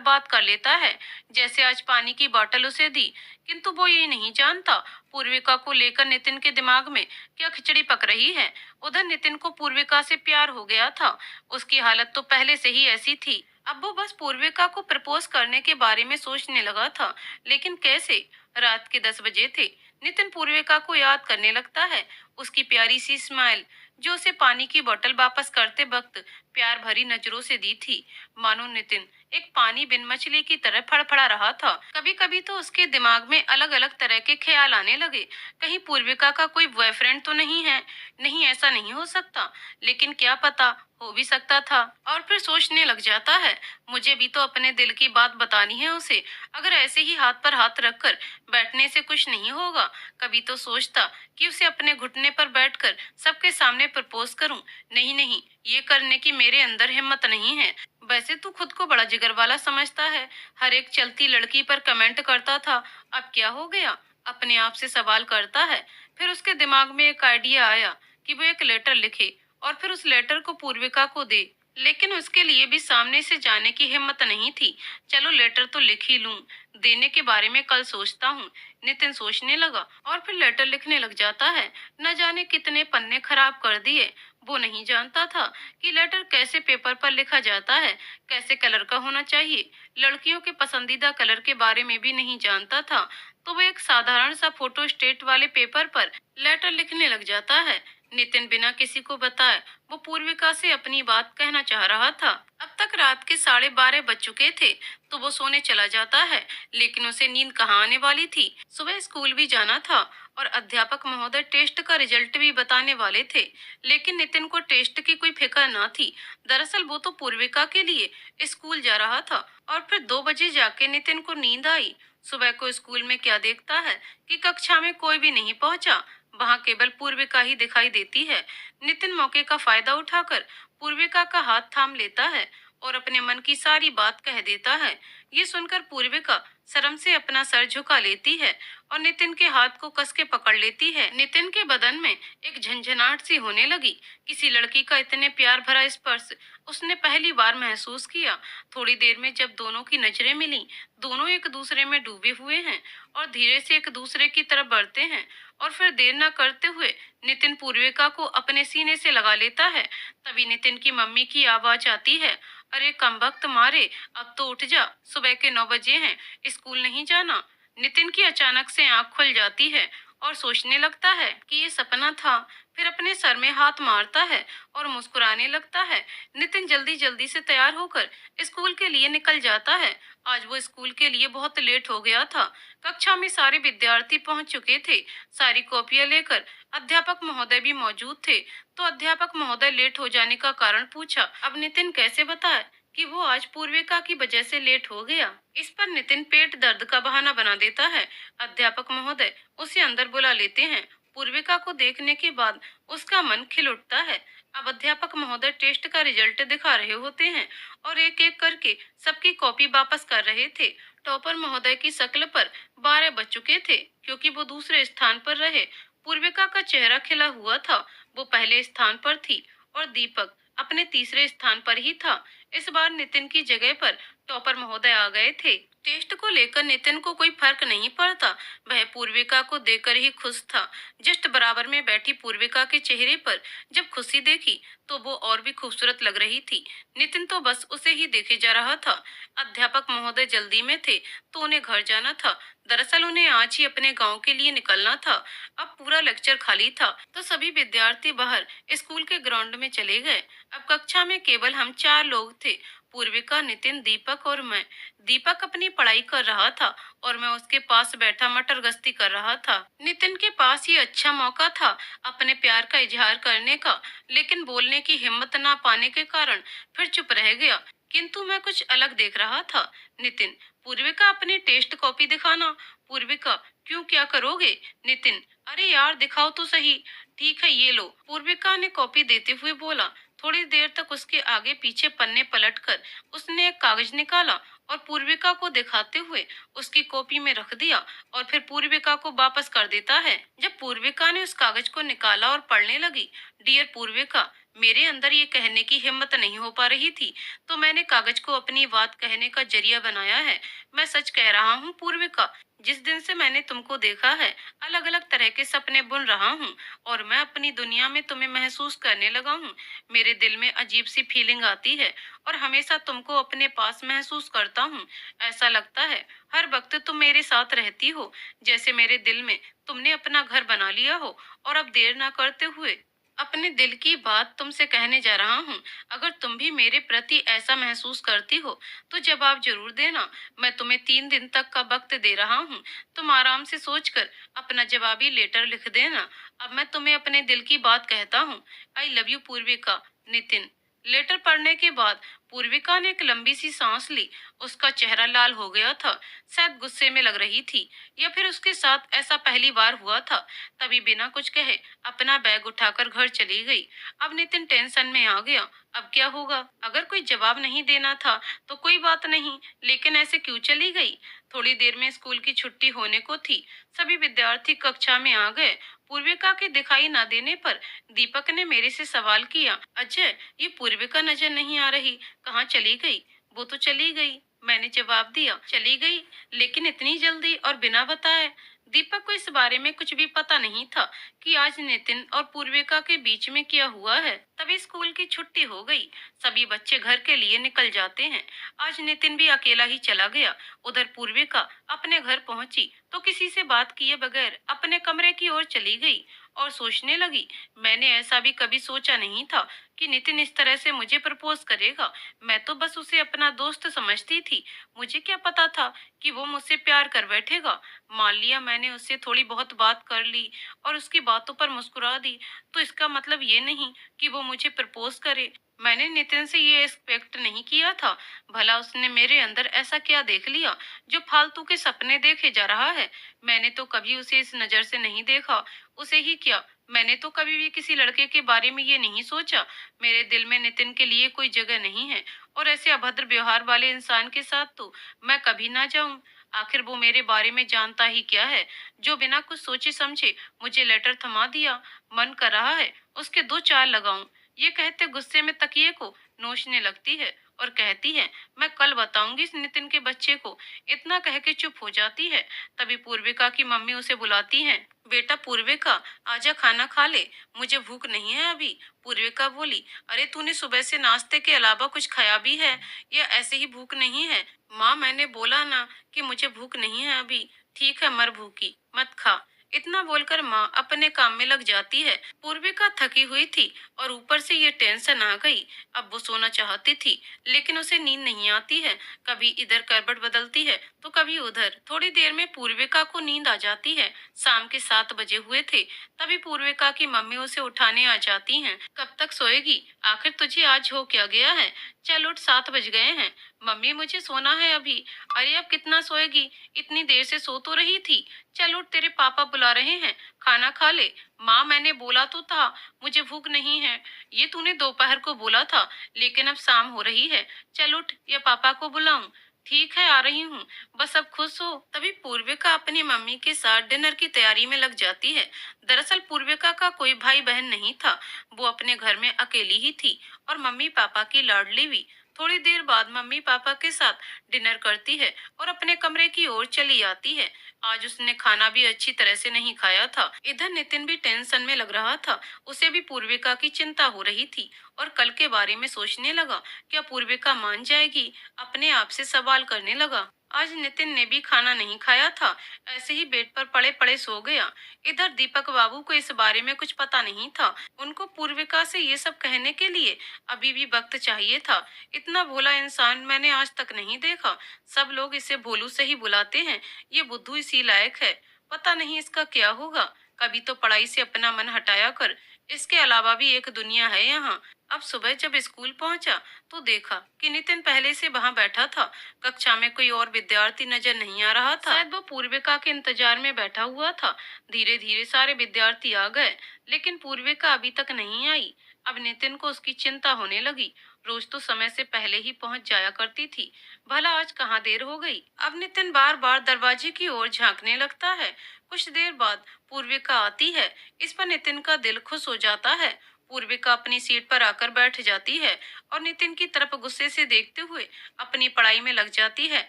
बात कर लेता है, जैसे आज पानी की बोतल उसे दी, किंतु वो ये नहीं जानता पूर्विका को लेकर नितिन के दिमाग में क्या खिचड़ी पक रही है। उधर नितिन को पूर्विका से प्यार हो गया था। उसकी हालत तो पहले से ही ऐसी थी। अब वो बस पूर्विका को प्रपोज करने के बारे में सोचने लगा था, लेकिन कैसे? रात के 10 बजे थे। नितिन पूर्विका को याद करने लगता है। उसकी प्यारी सी स्माइल जो उसे पानी की बोतल वापस करते वक्त प्यार भरी नजरों से दी थी। मानो नितिन एक पानी बिन मछली की तरह फड़फड़ा रहा था। कभी कभी तो उसके दिमाग में अलग अलग तरह के ख्याल आने लगे। कहीं पूर्विका का कोई बॉयफ्रेंड तो नहीं है, नहीं ऐसा नहीं हो सकता, लेकिन क्या पता, हो भी सकता था। और फिर सोचने लग जाता है, मुझे भी तो अपने दिल की बात बतानी है उसे। अगर ऐसे ही हाथ पर हाथ रखकर बैठने से कुछ नहीं होगा, कभी तो सोचता कि उसे अपने घुटने पर बैठकर सबके सामने प्रपोज करूं। नहीं नहीं, ये करने की मेरे अंदर हिम्मत नहीं है। वैसे तू खुद को बड़ा जिगर वाला समझता है, हर एक चलती लड़की पर कमेंट करता था, अब क्या हो गया? अपने आप से सवाल करता है। फिर उसके दिमाग में एक आइडिया आया कि वो एक लेटर लिखे और फिर उस लेटर को पूर्विका को दे। लेकिन उसके लिए भी सामने से जाने की हिम्मत नहीं थी। चलो लेटर तो लिख ही लूं, देने के बारे में कल सोचता हूँ। नितिन सोचने लगा और फिर लेटर लिखने लग जाता है। न जाने कितने पन्ने खराब कर दिए। वो नहीं जानता था कि लेटर कैसे पेपर पर लिखा जाता है, कैसे कलर का होना चाहिए। लड़कियों के पसंदीदा कलर के बारे में भी नहीं जानता था। तो वो एक साधारण सा फोटो स्टेट वाले पेपर पर लेटर लिखने लग जाता है। नितिन बिना किसी को बताए वो पूर्विका से अपनी बात कहना चाह रहा था। अब तक रात के 12:30 बज चुके थे, तो वो सोने चला जाता है। लेकिन उसे नींद कहाँ आने वाली थी। सुबह स्कूल भी जाना था और अध्यापक महोदय टेस्ट का रिजल्ट भी बताने वाले थे। लेकिन नितिन को टेस्ट की कोई फिक्र न थी। दरअसल वो तो पूर्विका के लिए स्कूल जा रहा था। और फिर 2 बजे जाके नितिन को नींद आई। सुबह को स्कूल में क्या देखता है कि कक्षा में कोई भी नहीं पहुंचा। वहां केवल पूर्विका ही दिखाई देती है। नितिन मौके का फायदा उठाकर पूर्विका का हाथ थाम लेता है और अपने मन की सारी बात कह देता है। ये सुनकर पूर्विका शर्म से अपना सर झुका लेती है और नितिन के हाथ को कस के पकड़ लेती है। नितिन के बदन में एक झंझनाहट सी होने लगी। किसी लड़की का इतने प्यार भरा स्पर्श उसने पहली बार महसूस किया। थोड़ी देर में जब दोनों की नजरें मिली, दोनों एक दूसरे में डूबे हुए हैं और धीरे से एक दूसरे की तरफ बढ़ते हैं। और फिर देर न करते हुए नितिन पूर्विका को अपने सीने से लगा लेता है। तभी नितिन की मम्मी की आवाज आती है, अरे कमबख्त मारे, अब तो उठ जा, सुबह के 9 बजे हैं, स्कूल नहीं जाना। नितिन की अचानक से आंख खुल जाती है और सोचने लगता है कि ये सपना था। फिर अपने सर में हाथ मारता है और मुस्कुराने लगता है। नितिन जल्दी जल्दी से तैयार होकर स्कूल के लिए निकल जाता है। आज वो स्कूल के लिए बहुत लेट हो गया था। कक्षा में सारे विद्यार्थी पहुंच चुके थे। सारी कॉपियां लेकर अध्यापक महोदय भी मौजूद थे। तो अध्यापक महोदय लेट हो जाने का कारण पूछा। अब नितिन कैसे बताए कि वो आज पूर्विका की वजह से लेट हो गया। इस पर नितिन पेट दर्द का बहाना बना देता है। अध्यापक महोदय उसे अंदर बुला लेते हैं। पूर्विका को देखने के बाद उसका मन खिल उठता है। अब अध्यापक महोदय टेस्ट का रिजल्ट दिखा रहे होते हैं और एक एक करके सबकी कॉपी वापस कर रहे थे। टॉपर महोदय की शक्ल पर 12 बज चुके थे क्योंकि वो दूसरे स्थान पर रहे। पूर्विका का चेहरा खिला हुआ था, वो पहले स्थान पर थी और दीपक अपने तीसरे स्थान पर ही था। इस बार नितिन की जगह पर टॉपर महोदय आ गए थे। टेस्ट को लेकर नितिन को कोई फर्क नहीं पड़ता। वह पूर्विका को देखकर ही खुश था। जस्ट बराबर में बैठी पूर्विका के चेहरे पर जब खुशी देखी तो वो और भी खूबसूरत लग रही थी। नितिन तो बस उसे ही देखे जा रहा था। अध्यापक महोदय जल्दी में थे तो उन्हें घर जाना था। दरअसल उन्हें आज ही अपने गांव के लिए निकलना था। अब पूरा लेक्चर खाली था तो सभी विद्यार्थी बाहर स्कूल के ग्राउंड में चले गए। अब कक्षा में केवल हम 4 लोग थे, पूर्विका, नितिन, दीपक और मैं। दीपक अपनी पढ़ाई कर रहा था और मैं उसके पास बैठा मटर गश्ती कर रहा था। नितिन के पास ये अच्छा मौका था अपने प्यार का इजहार करने का, लेकिन बोलने की हिम्मत ना पाने के कारण फिर चुप रह गया। किंतु मैं कुछ अलग देख रहा था। नितिन, पूर्विका अपनी टेस्ट कॉपी दिखाना। पूर्विका, क्यों, क्या करोगे? नितिन, अरे यार दिखाओ तो सही। ठीक है, ये लो। पूर्विका ने कॉपी देते हुए बोला। थोड़ी देर तक उसके आगे पीछे पन्ने पलटकर उसने एक कागज निकाला और पूर्विका को दिखाते हुए उसकी कॉपी में रख दिया और फिर पूर्विका को वापस कर देता है। जब पूर्विका ने उस कागज को निकाला और पढ़ने लगी, डियर पूर्विका, मेरे अंदर ये कहने की हिम्मत नहीं हो पा रही थी तो मैंने कागज को अपनी बात कहने का जरिया बनाया है। मैं सच कह रहा हूँ पूर्विका, जिस दिन से मैंने तुमको देखा है अलग अलग तरह के सपने बुन रहा हूँ और मैं अपनी दुनिया में तुम्हें महसूस करने लगा हूँ। मेरे दिल में अजीब सी फीलिंग आती है और हमेशा तुमको अपने पास महसूस करता हूँ। ऐसा लगता है हर वक्त तुम मेरे साथ रहती हो, जैसे मेरे दिल में तुमने अपना घर बना लिया हो। और अब देर ना करते हुए अपने दिल की बात तुमसे कहने जा रहा हूँ। अगर तुम भी मेरे प्रति ऐसा महसूस करती हो, तो जवाब ज़रूर देना। मैं तुम्हें 3 दिन तक का वक़्त दे रहा हूँ। तुम आराम से सोचकर अपना जवाबी लेटर लिख देना। अब मैं तुम्हें अपने दिल की बात कहता हूँ। I love you Purvika, Nitin. Letter पढ़ने के बाद पूर्विका ने एक लंबी सी सांस ली। उसका चेहरा लाल हो गया था। शायद गुस्से में लग रही थी, या फिर उसके साथ ऐसा पहली बार हुआ था। तभी बिना कुछ कहे अपना बैग उठाकर घर चली गई। अब नितिन टेंशन में आ गया। अब क्या होगा? अगर कोई जवाब नहीं देना था तो कोई बात नहीं, लेकिन ऐसे क्यों चली गई? थोड़ी देर में स्कूल की छुट्टी होने को थी। सभी विद्यार्थी कक्षा में आ गए। पूर्विका के दिखाई न देने पर दीपक ने मेरे से सवाल किया, अजय, ये पूर्विका नजर नहीं आ रही, कहाँ चली गई? वो तो चली गई, मैंने जवाब दिया। चली गई, लेकिन इतनी जल्दी और बिना बताए? दीपक को इस बारे में कुछ भी पता नहीं था कि आज नितिन और पूर्विका के बीच में क्या हुआ है। तभी स्कूल की छुट्टी हो गई। सभी बच्चे घर के लिए निकल जाते हैं। आज नितिन भी अकेला ही चला गया। उधर पूर्विका अपने घर पहुंची तो किसी से बात किए बगैर अपने कमरे की ओर चली गई और सोचने लगी, मैंने ऐसा भी कभी सोचा नहीं था कि नितिन इस तरह से मुझे प्रपोज करेगा। मैं तो बस उसे अपना दोस्त समझती थी। मुझे क्या पता था कि वो मुझसे प्यार कर बैठेगा। मान लिया मैंने उससे थोड़ी बहुत बात कर ली और उसकी बातों पर मुस्कुरा दी, तो इसका मतलब ये नहीं कि वो मुझे प्रपोज करे। मैंने नितिन से ये एक्सपेक्ट नहीं किया था। भला उसने मेरे अंदर ऐसा क्या देख लिया जो फालतू के सपने देखे जा रहा है? मैंने तो कभी उसे इस नजर से नहीं देखा। उसे ही क्या, मैंने तो कभी भी किसी लड़के के बारे में ये नहीं सोचा। मेरे दिल में नितिन के लिए कोई जगह नहीं है, और ऐसे अभद्र व्यवहार वाले इंसान के साथ तो मैं कभी ना जाऊं। आखिर वो मेरे बारे में जानता ही क्या है, जो बिना कुछ सोचे समझे मुझे लेटर थमा दिया। मन कर रहा है उसके दो चार लगाऊं। ये कहते गुस्से में तकिए को नोचने लगती है और कहती है, मैं कल बताऊंगी इस नितिन के बच्चे को। इतना कह के चुप हो जाती है। तभी पूर्विका की मम्मी उसे बुलाती है। बेटा पूर्विका, आजा खाना खा ले, मुझे भूख नहीं है अभी। पूर्विका बोली, अरे तूने सुबह से नाश्ते के अलावा कुछ खाया भी है, या ऐसे ही भूख नहीं है? माँ, मैंने बोला ना कि मुझे भूख नहीं है अभी। ठीक है, मर भूखी, मत खा। इतना बोलकर माँ अपने काम में लग जाती है। पूर्विका थकी हुई थी और ऊपर से ये टेंशन आ गई। अब वो सोना चाहती थी, लेकिन उसे नींद नहीं आती है। कभी इधर करवट बदलती है तो कभी उधर। थोड़ी देर में पूर्विका को नींद आ जाती है। शाम के 7 बजे हुए थे। तभी पूर्विका की मम्मी उसे उठाने आ जाती हैं। कब तक सोएगी? आखिर तुझे आज हो क्या गया है? चल उठ, 7 बज गए हैं। मम्मी, मुझे सोना है अभी। अरे अब कितना सोएगी? इतनी देर से सो तो रही थी। चल उठ, तेरे पापा बुला रहे हैं, खाना खा ले। माँ, मैंने बोला तो था मुझे भूख नहीं है। ये तूने दोपहर को बोला था, लेकिन अब शाम हो रही है। चल उठ, या पापा को बुलाऊं? ठीक है, आ रही हूँ, बस अब खुश हो। तभी पूर्विका अपनी मम्मी के साथ डिनर की तैयारी में लग जाती है। दरअसल पूर्विका का कोई भाई बहन नहीं था। वो अपने घर में अकेली ही थी और मम्मी पापा की लाडली भी। थोड़ी देर बाद मम्मी पापा के साथ डिनर करती है और अपने कमरे की ओर चली आती है। आज उसने खाना भी अच्छी तरह से नहीं खाया था। इधर नितिन भी टेंशन में लग रहा था। उसे भी पूर्विका की चिंता हो रही थी और कल के बारे में सोचने लगा। क्या पूर्विका मान जाएगी? अपने आप से सवाल करने लगा। आज नितिन ने भी खाना नहीं खाया था। ऐसे ही बेड पर पड़े पड़े सो गया। इधर दीपक बाबू को इस बारे में कुछ पता नहीं था। उनको पूर्विका से ये सब कहने के लिए अभी भी वक्त चाहिए था। इतना भोला इंसान मैंने आज तक नहीं देखा। सब लोग इसे भोलू से ही बुलाते हैं। ये बुद्धू इसी लायक है। पता नहीं इसका क्या होगा। कभी तो पढ़ाई से अपना मन हटाया कर। इसके अलावा भी एक दुनिया है यहाँ। अब सुबह जब स्कूल पहुंचा तो देखा कि नितिन पहले से वहां बैठा था। कक्षा में कोई और विद्यार्थी नजर नहीं आ रहा था। शायद वो पूर्विका के इंतजार में बैठा हुआ था। धीरे धीरे सारे विद्यार्थी आ गए, लेकिन पूर्विका अभी तक नहीं आई। अब नितिन को उसकी चिंता होने लगी। रोज तो समय से पहले ही पहुंच जाया करती थी। भला आज कहाँ देर हो गई? अब नितिन बार बार दरवाजे की ओर झांकने लगता है। कुछ देर बाद पूर्विका आती है। इस पर नितिन का दिल खुश हो जाता है। पूर्विका अपनी सीट पर आकर बैठ जाती है और नितिन की तरफ गुस्से से देखते हुए अपनी पढ़ाई में लग जाती है।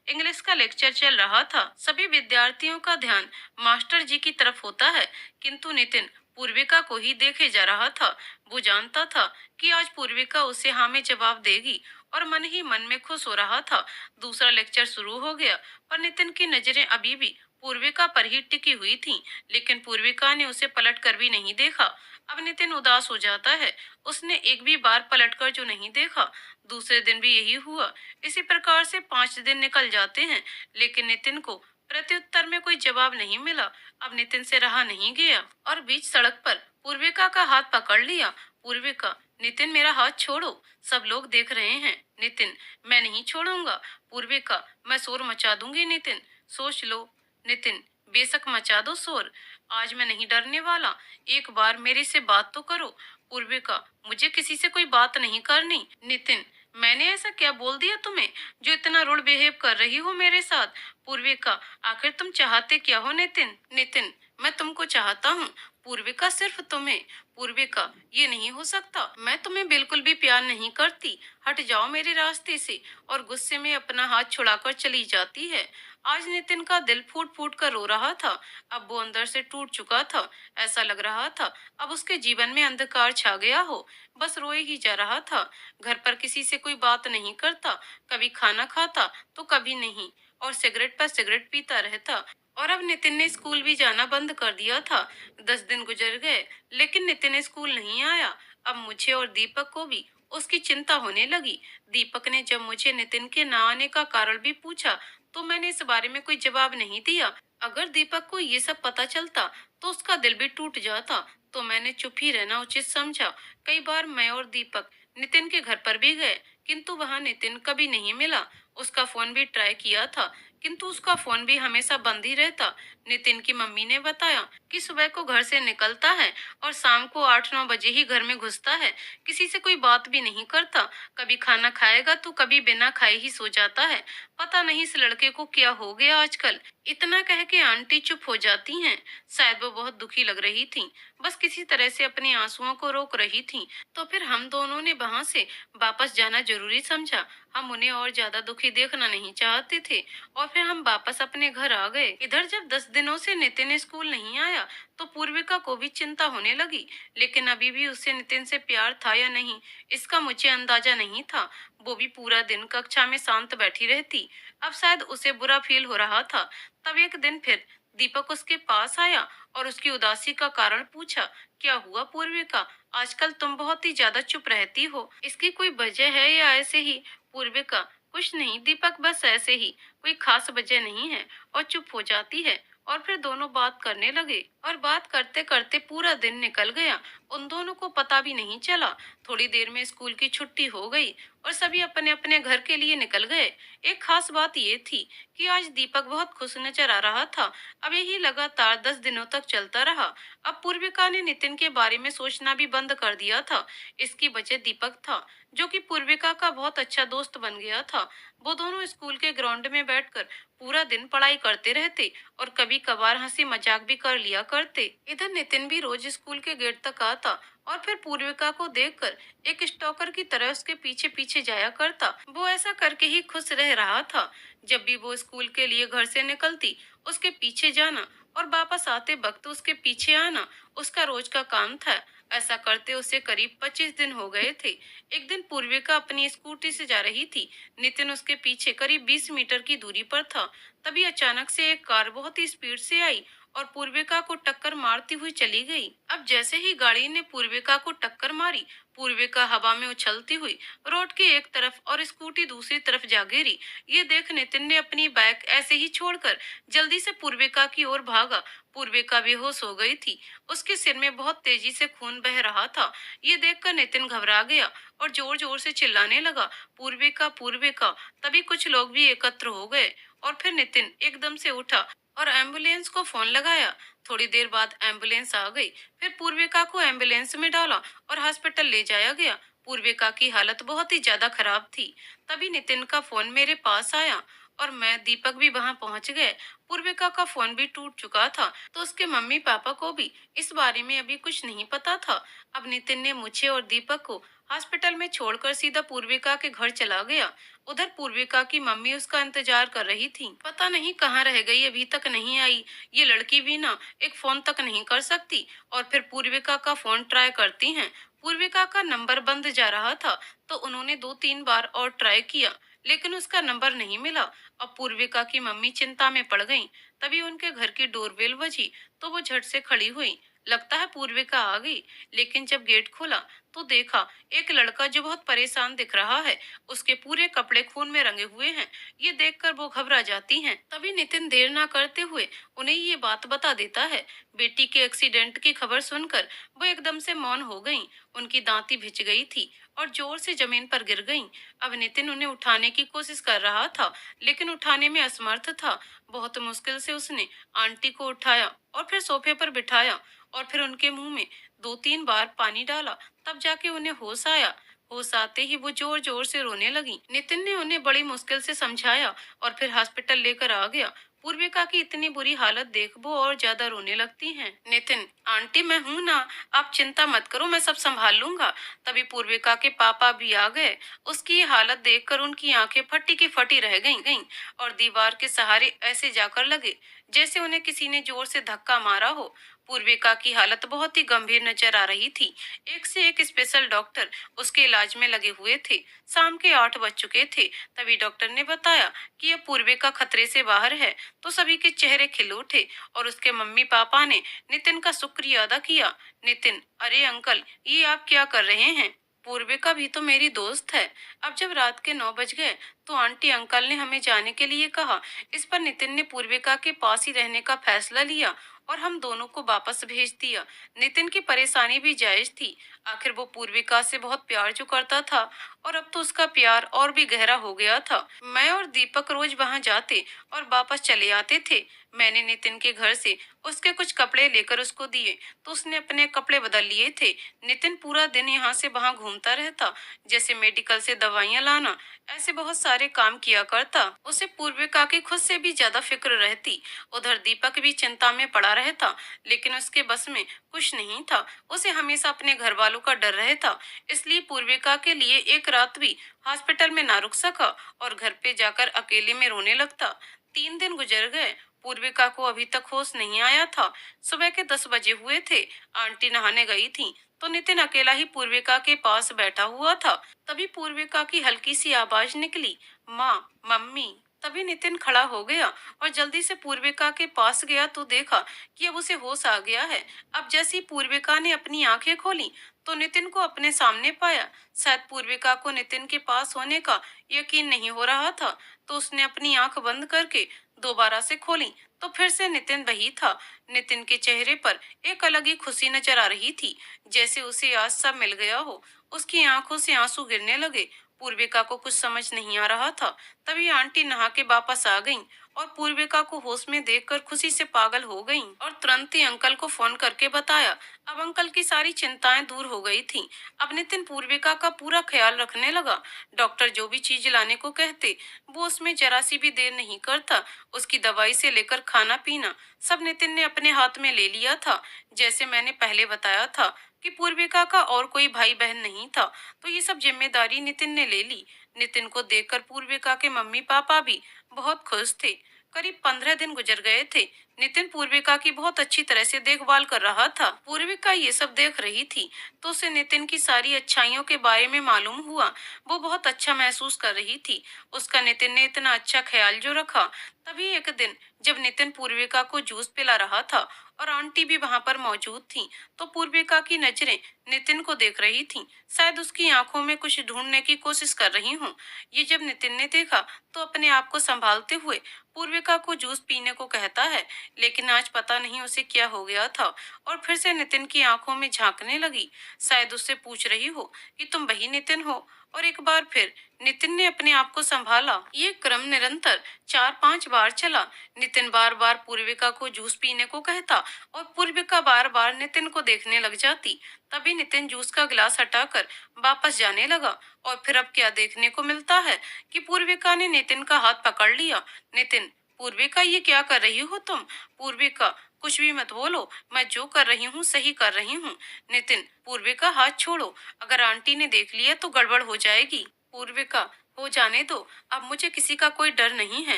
इंग्लिश का लेक्चर चल रहा था। सभी विद्यार्थियों का ध्यान मास्टर जी की तरफ होता है, किंतु नितिन पूर्विका को ही देखे जा रहा था। वो जानता था कि आज पूर्विका उसे हाँ में जवाब देगी और मन ही मन में खुश हो रहा था। दूसरा लेक्चर शुरू हो गया, पर नितिन की नजरें अभी भी पूर्विका पर ही टिकी हुई थी, लेकिन पूर्विका ने उसे पलट कर भी नहीं देखा। अब नितिन उदास हो जाता है। उसने एक भी बार पलटकर जो नहीं देखा। दूसरे दिन भी यही हुआ। इसी प्रकार से 5 दिन निकल जाते हैं, लेकिन नितिन को प्रत्युत्तर में कोई जवाब नहीं मिला। अब नितिन से रहा नहीं गया और बीच सड़क पर पूर्विका का हाथ पकड़ लिया। पूर्विका, नितिन मेरा हाथ छोड़ो, सब लोग देख रहे हैं। नितिन, मैं नहीं छोड़ूंगा। पूर्विका, मैं शोर मचा दूंगी। नितिन, सोच लो। नितिन, बेशक मचा दो शोर, आज मैं नहीं डरने वाला। एक बार मेरे से बात तो करो। पूर्विका, मुझे किसी से कोई बात नहीं करनी। नितिन, मैंने ऐसा क्या बोल दिया तुम्हें जो इतना रूड बिहेव कर रही हो मेरे साथ? पूर्विका, आखिर तुम चाहते क्या हो? नितिन, नितिन, मैं तुमको चाहता हूँ। पूर्विका, सिर्फ तुम्हें। पूर्विका, ये नहीं हो सकता, मैं तुम्हें बिल्कुल भी प्यार नहीं करती। हट जाओ मेरे रास्ते से। और गुस्से में अपना हाथ छुड़ाकर चली जाती है। आज नितिन का दिल फूट फूट कर रो रहा था। अब वो अंदर से टूट चुका था। ऐसा लग रहा था अब उसके जीवन में अंधकार छा गया हो। बस रोए ही जा रहा था। घर पर किसी से कोई बात नहीं करता। कभी खाना खाता तो कभी नहीं, और सिगरेट पर सिगरेट पीता रहता। और अब नितिन ने स्कूल भी जाना बंद कर दिया था। 10 दिन गुजर गए, लेकिन नितिन स्कूल नहीं आया। अब मुझे और दीपक को भी उसकी चिंता होने लगी। दीपक ने जब मुझे नितिन के ना आने का कारण भी पूछा, तो मैंने इस बारे में कोई जवाब नहीं दिया। अगर दीपक को ये सब पता चलता तो उसका दिल भी टूट जाता। तो मैंने चुप ही रहना उचित समझा। कई बार मैं और दीपक नितिन के घर पर भी गए, किंतु वहां नितिन कभी नहीं मिला। उसका फोन भी ट्राई किया था, किंतु उसका फोन भी हमेशा बंद ही रहता। नितिन की मम्मी ने बताया कि सुबह को घर से निकलता है और शाम को 8-9 बजे ही घर में घुसता है। किसी से कोई बात भी नहीं करता। कभी खाना खाएगा तो कभी बिना खाए ही सो जाता है। पता नहीं इस लड़के को क्या हो गया आजकल। इतना कह के आंटी चुप हो जाती हैं। शायद वो बहुत दुखी लग रही थी, बस किसी तरह से अपने आंसुओं को रोक रही थी। तो फिर हम दोनों ने वहां से वापस जाना जरूरी समझा। हम उन्हें और ज्यादा दुखी देखना नहीं चाहते थे, और फिर हम वापस अपने घर आ गए। इधर जब 10 दिनों से नितिन स्कूल नहीं आया, तो पूर्विका को भी चिंता होने लगी। लेकिन अभी भी उससे नितिन से प्यार था या नहीं, इसका मुझे अंदाजा नहीं था। वो भी पूरा दिन कक्षा में शांत बैठी रहती। अब शायद उसे बुरा फील हो रहा था। तब एक दिन फिर दीपक उसके पास आया और उसकी उदासी का कारण पूछा। क्या हुआ पूर्विका, आजकल तुम बहुत ही ज्यादा चुप रहती हो, इसकी कोई वजह है या ऐसे ही? पूर्विका, कुछ नहीं दीपक, बस ऐसे ही, कोई खास वजह नहीं है। और चुप हो जाती है। और फिर दोनों बात करने लगे, और बात करते करते पूरा दिन निकल गया। उन दोनों को पता भी नहीं चला। थोड़ी देर में स्कूल की छुट्टी हो गई और सभी अपने अपने घर के लिए निकल गए। एक खास बात ये थी कि आज दीपक बहुत खुश नजर आ रहा था। अब यही लगातार 10 दिनों तक चलता रहा। अब पूर्विका ने नितिन के बारे में सोचना भी बंद कर दिया था। इसकी वजह दीपक था, जो कि पूर्विका का बहुत अच्छा दोस्त बन गया था। वो दोनों स्कूल के ग्राउंड में बैठकर पूरा दिन पढ़ाई करते रहते और कभी कभार हंसी मजाक भी कर लिया करते। इधर नितिन भी रोज स्कूल के गेट तक आता और फिर पूर्विका को देखकर एक स्टॉकर की तरह उसके पीछे पीछे जाया करता। वो ऐसा करके ही खुश रह रहा था। जब भी वो स्कूल के लिए घर से निकलती, उसके पीछे जाना और वापस आते वक्त उसके पीछे आना उसका रोज का काम था। ऐसा करते उसे करीब 25 दिन हो गए थे। एक दिन पूर्विका अपनी स्कूटी से जा रही थी। नितिन उसके पीछे करीब 20 मीटर की दूरी पर था। तभी अचानक से एक कार बहुत ही स्पीड से आई और पूर्विका को टक्कर मारती हुई चली गई। अब जैसे ही गाड़ी ने पूर्विका को टक्कर मारी, पूर्विका हवा में उछलती हुई रोड के एक तरफ और स्कूटी दूसरी तरफ जा गिरी। ये देख नितिन ने अपनी बाइक ऐसे ही छोड़कर जल्दी से पूर्विका की ओर भागा। पूर्विका बेहोश हो गई थी। उसके सिर में बहुत तेजी से खून बह रहा था। ये देखकर नितिन घबरा गया और जोर जोर से चिल्लाने लगा, पूर्विका पूर्विका। तभी कुछ लोग भी एकत्र हो गए और फिर नितिन एकदम से उठा और एम्बुलेंस को फोन लगाया। थोड़ी देर बाद एम्बुलेंस आ गई। फिर पूर्विका को एम्बुलेंस में डाला और हॉस्पिटल ले जाया गया। पूर्विका की हालत बहुत ही ज्यादा खराब थी। तभी नितिन का फोन मेरे पास आया और मैं दीपक भी वहां पहुंच गए। पूर्विका का फोन भी टूट चुका था, तो उसके मम्मी पापा को भी इस बारे में अभी कुछ नहीं पता था। अब नितिन ने मुझे और दीपक को हॉस्पिटल में छोड़कर सीधा पूर्विका के घर चला गया। उधर पूर्विका की मम्मी उसका इंतजार कर रही थी। पता नहीं कहाँ रह गई, अभी तक नहीं आई। ये लड़की भी ना एक फोन तक नहीं कर सकती। और फिर पूर्विका का फोन ट्राई करती हैं। पूर्विका का नंबर बंद जा रहा था, तो उन्होंने 2-3 बार और ट्राई किया, लेकिन उसका नंबर नहीं मिला। अब पूर्विका की मम्मी चिंता में पड़ गईं। तभी उनके घर की डोरबेल बजी तो वो झट से खड़ी हुई। लगता है पूर्विका आ गई। लेकिन जब गेट खोला तो देखा एक लड़का जो बहुत परेशान दिख रहा है। उसके पूरे कपड़े खून में रंगे हुए हैं। ये देखकर वो घबरा जाती हैं। तभी नितिन देर ना करते हुए उन्हें ये बात बता देता है। बेटी के एक्सीडेंट की खबर सुनकर वो एकदम से मौन हो गईं। उनकी दांती भिज गई थी और जोर से जमीन पर गिर गईं। अब नितिन उन्हें उठाने की कोशिश कर रहा था, लेकिन उठाने में असमर्थ था। बहुत मुश्किल से उसने आंटी को उठाया और फिर सोफे पर बिठाया और फिर उनके मुंह में 2-3 बार पानी डाला। तब जाके उन्हें होश आया। होश आते ही वो जोर जोर से रोने लगी। नितिन ने उन्हें बड़ी मुश्किल से समझाया और फिर हॉस्पिटल लेकर आ गया। पूर्विका की इतनी बुरी हालत देख वो और ज्यादा रोने लगती हैं। नितिन, आंटी मैं हूं ना, आप चिंता मत करो, मैं सब संभाल लूंगा। तभी पूर्विका के पापा भी आ गए। उसकी ये हालत देखकर उनकी आंखें फटी की फटी रह गईं और दीवार के सहारे ऐसे जाकर लगे जैसे उन्हें किसी ने जोर से धक्का मारा हो। पूर्विका की हालत बहुत ही गंभीर नजर आ रही थी। एक से एक स्पेशल डॉक्टर उसके इलाज में लगे हुए थे। शाम के 8 बज चुके थे। तभी डॉक्टर ने बताया कि अब पूर्विका खतरे से बाहर है। तो सभी के चेहरे खिल उठे और उसके मम्मी पापा ने नितिन का शुक्रिया अदा किया। नितिन, अरे अंकल, ये आप क्या कर रहे हैं? पूर्विका भी तो मेरी दोस्त है। अब जब रात के 9 बज गए तो आंटी अंकल ने हमें जाने के लिए कहा। इस पर नितिन ने पूर्विका के पास ही रहने का फैसला लिया और हम दोनों को वापस भेज दिया। नितिन की परेशानी भी जायज थी। आखिर वो पूर्विका से बहुत प्यार जो करता था और अब तो उसका प्यार और भी गहरा हो गया था। मैं और दीपक रोज वहां जाते और वापस चले आते थे। मैंने नितिन के घर से उसके कुछ कपड़े लेकर उसको दिए तो उसने अपने कपड़े बदल लिए थे। नितिन पूरा दिन यहाँ से वहां घूमता रहता, जैसे मेडिकल से दवाइयां लाना, ऐसे बहुत सारे काम किया करता। उसे पूर्विका की खुद से भी ज्यादा फिक्र रहती। उधर दीपक भी चिंता में पड़ा रहता, लेकिन उसके बस में कुछ नहीं था। उसे हमेशा अपने घर वालों का डर रहता। इसलिए पूर्विका के लिए एक रात भी हॉस्पिटल में ना रुक सका और घर पे जाकर अकेले में रोने लगता। 3 दिन गुजर गए। पूर्विका को अभी तक होश नहीं आया था। सुबह के 10 बजे हुए थे। आंटी नहाने गई थी तो नितिन अकेला ही पूर्विका के पास बैठा हुआ था। तभी पूर्विका की हल्की सी आवाज निकली, माँ, मम्मी। तभी नितिन खड़ा हो गया और जल्दी से पूर्विका के पास गया तो देखा कि अब उसे होश आ गया है। अब जैसी पूर्विका ने अपनी आंखें खोली तो नितिन को अपने सामने पाया। शायद पूर्विका को नितिन के पास होने का यकीन नहीं हो रहा था, तो उसने अपनी आंख बंद करके दोबारा से खोली तो फिर से नितिन वही था। नितिन के चेहरे पर एक अलग ही खुशी नजर आ रही थी, जैसे उसे आज सब मिल गया हो। उसकी आंखों से आंसू गिरने लगे। पूर्विका को कुछ समझ नहीं आ रहा था। तभी आंटी नहा के वापस आ गईं और पूर्विका को होश में देखकर खुशी से पागल हो गईं और तुरंत ही अंकल को फोन करके बताया। अब अंकल की सारी चिंताएं दूर हो गई थीं। अब नितिन पूर्विका का पूरा ख्याल रखने लगा। डॉक्टर जो भी चीज लाने को कहते वो उसमें जरा सी भी देर नहीं करता। उसकी दवाई से लेकर खाना पीना सब नितिन ने अपने हाथ में ले लिया था। जैसे मैंने पहले बताया था कि पूर्विका का और कोई भाई बहन नहीं था, तो ये सब जिम्मेदारी नितिन ने ले ली। नितिन को देखकर पूर्विका के मम्मी पापा भी बहुत खुश थे। करीब 15 दिन गुजर गए थे। नितिन पूर्विका की बहुत अच्छी तरह से देखभाल कर रहा था। पूर्विका ये सब देख रही थी तो उसे नितिन की सारी अच्छाइयों के बारे में मालूम हुआ। वो बहुत अच्छा महसूस कर रही थी। उसका नितिन ने इतना अच्छा ख्याल जो रखा। तभी एक दिन जब नितिन पूर्विका को जूस पिला रहा था और आंटी भी वहां पर मौजूद थी, तो पूर्विका की नजरें नितिन को देख रही थीं। शायद उसकी आंखों में कुछ ढूंढने की कोशिश कर रही हूँ। ये जब नितिन ने देखा तो अपने आप को संभालते हुए पूर्विका को जूस पीने को कहता है, लेकिन आज पता नहीं उसे क्या हो गया था और फिर से नितिन की आंखों में झांकने लगी। शायद उससे पूछ रही हो कि तुम वही नितिन हो। और एक बार फिर नितिन ने अपने आप को संभाला। ये क्रम निरंतर 4-5 बार चला। नितिन बार बार पूर्विका को जूस पीने को कहता और पूर्विका बार बार नितिन को देखने लग जाती। तभी नितिन जूस का गिलास हटाकर वापस जाने लगा और फिर अब क्या देखने को मिलता है कि पूर्विका ने नितिन का हाथ पकड़ लिया। नितिन, पूर्विका ये क्या कर रही हो तुम? पूर्विका, कुछ भी मत बोलो, मैं जो कर रही हूँ सही कर रही हूँ। नितिन, पूर्विका हाथ छोड़ो, अगर आंटी ने देख लिया तो गड़बड़ हो जाएगी। पूर्विका, हो जाने दो, अब मुझे किसी का कोई डर नहीं है।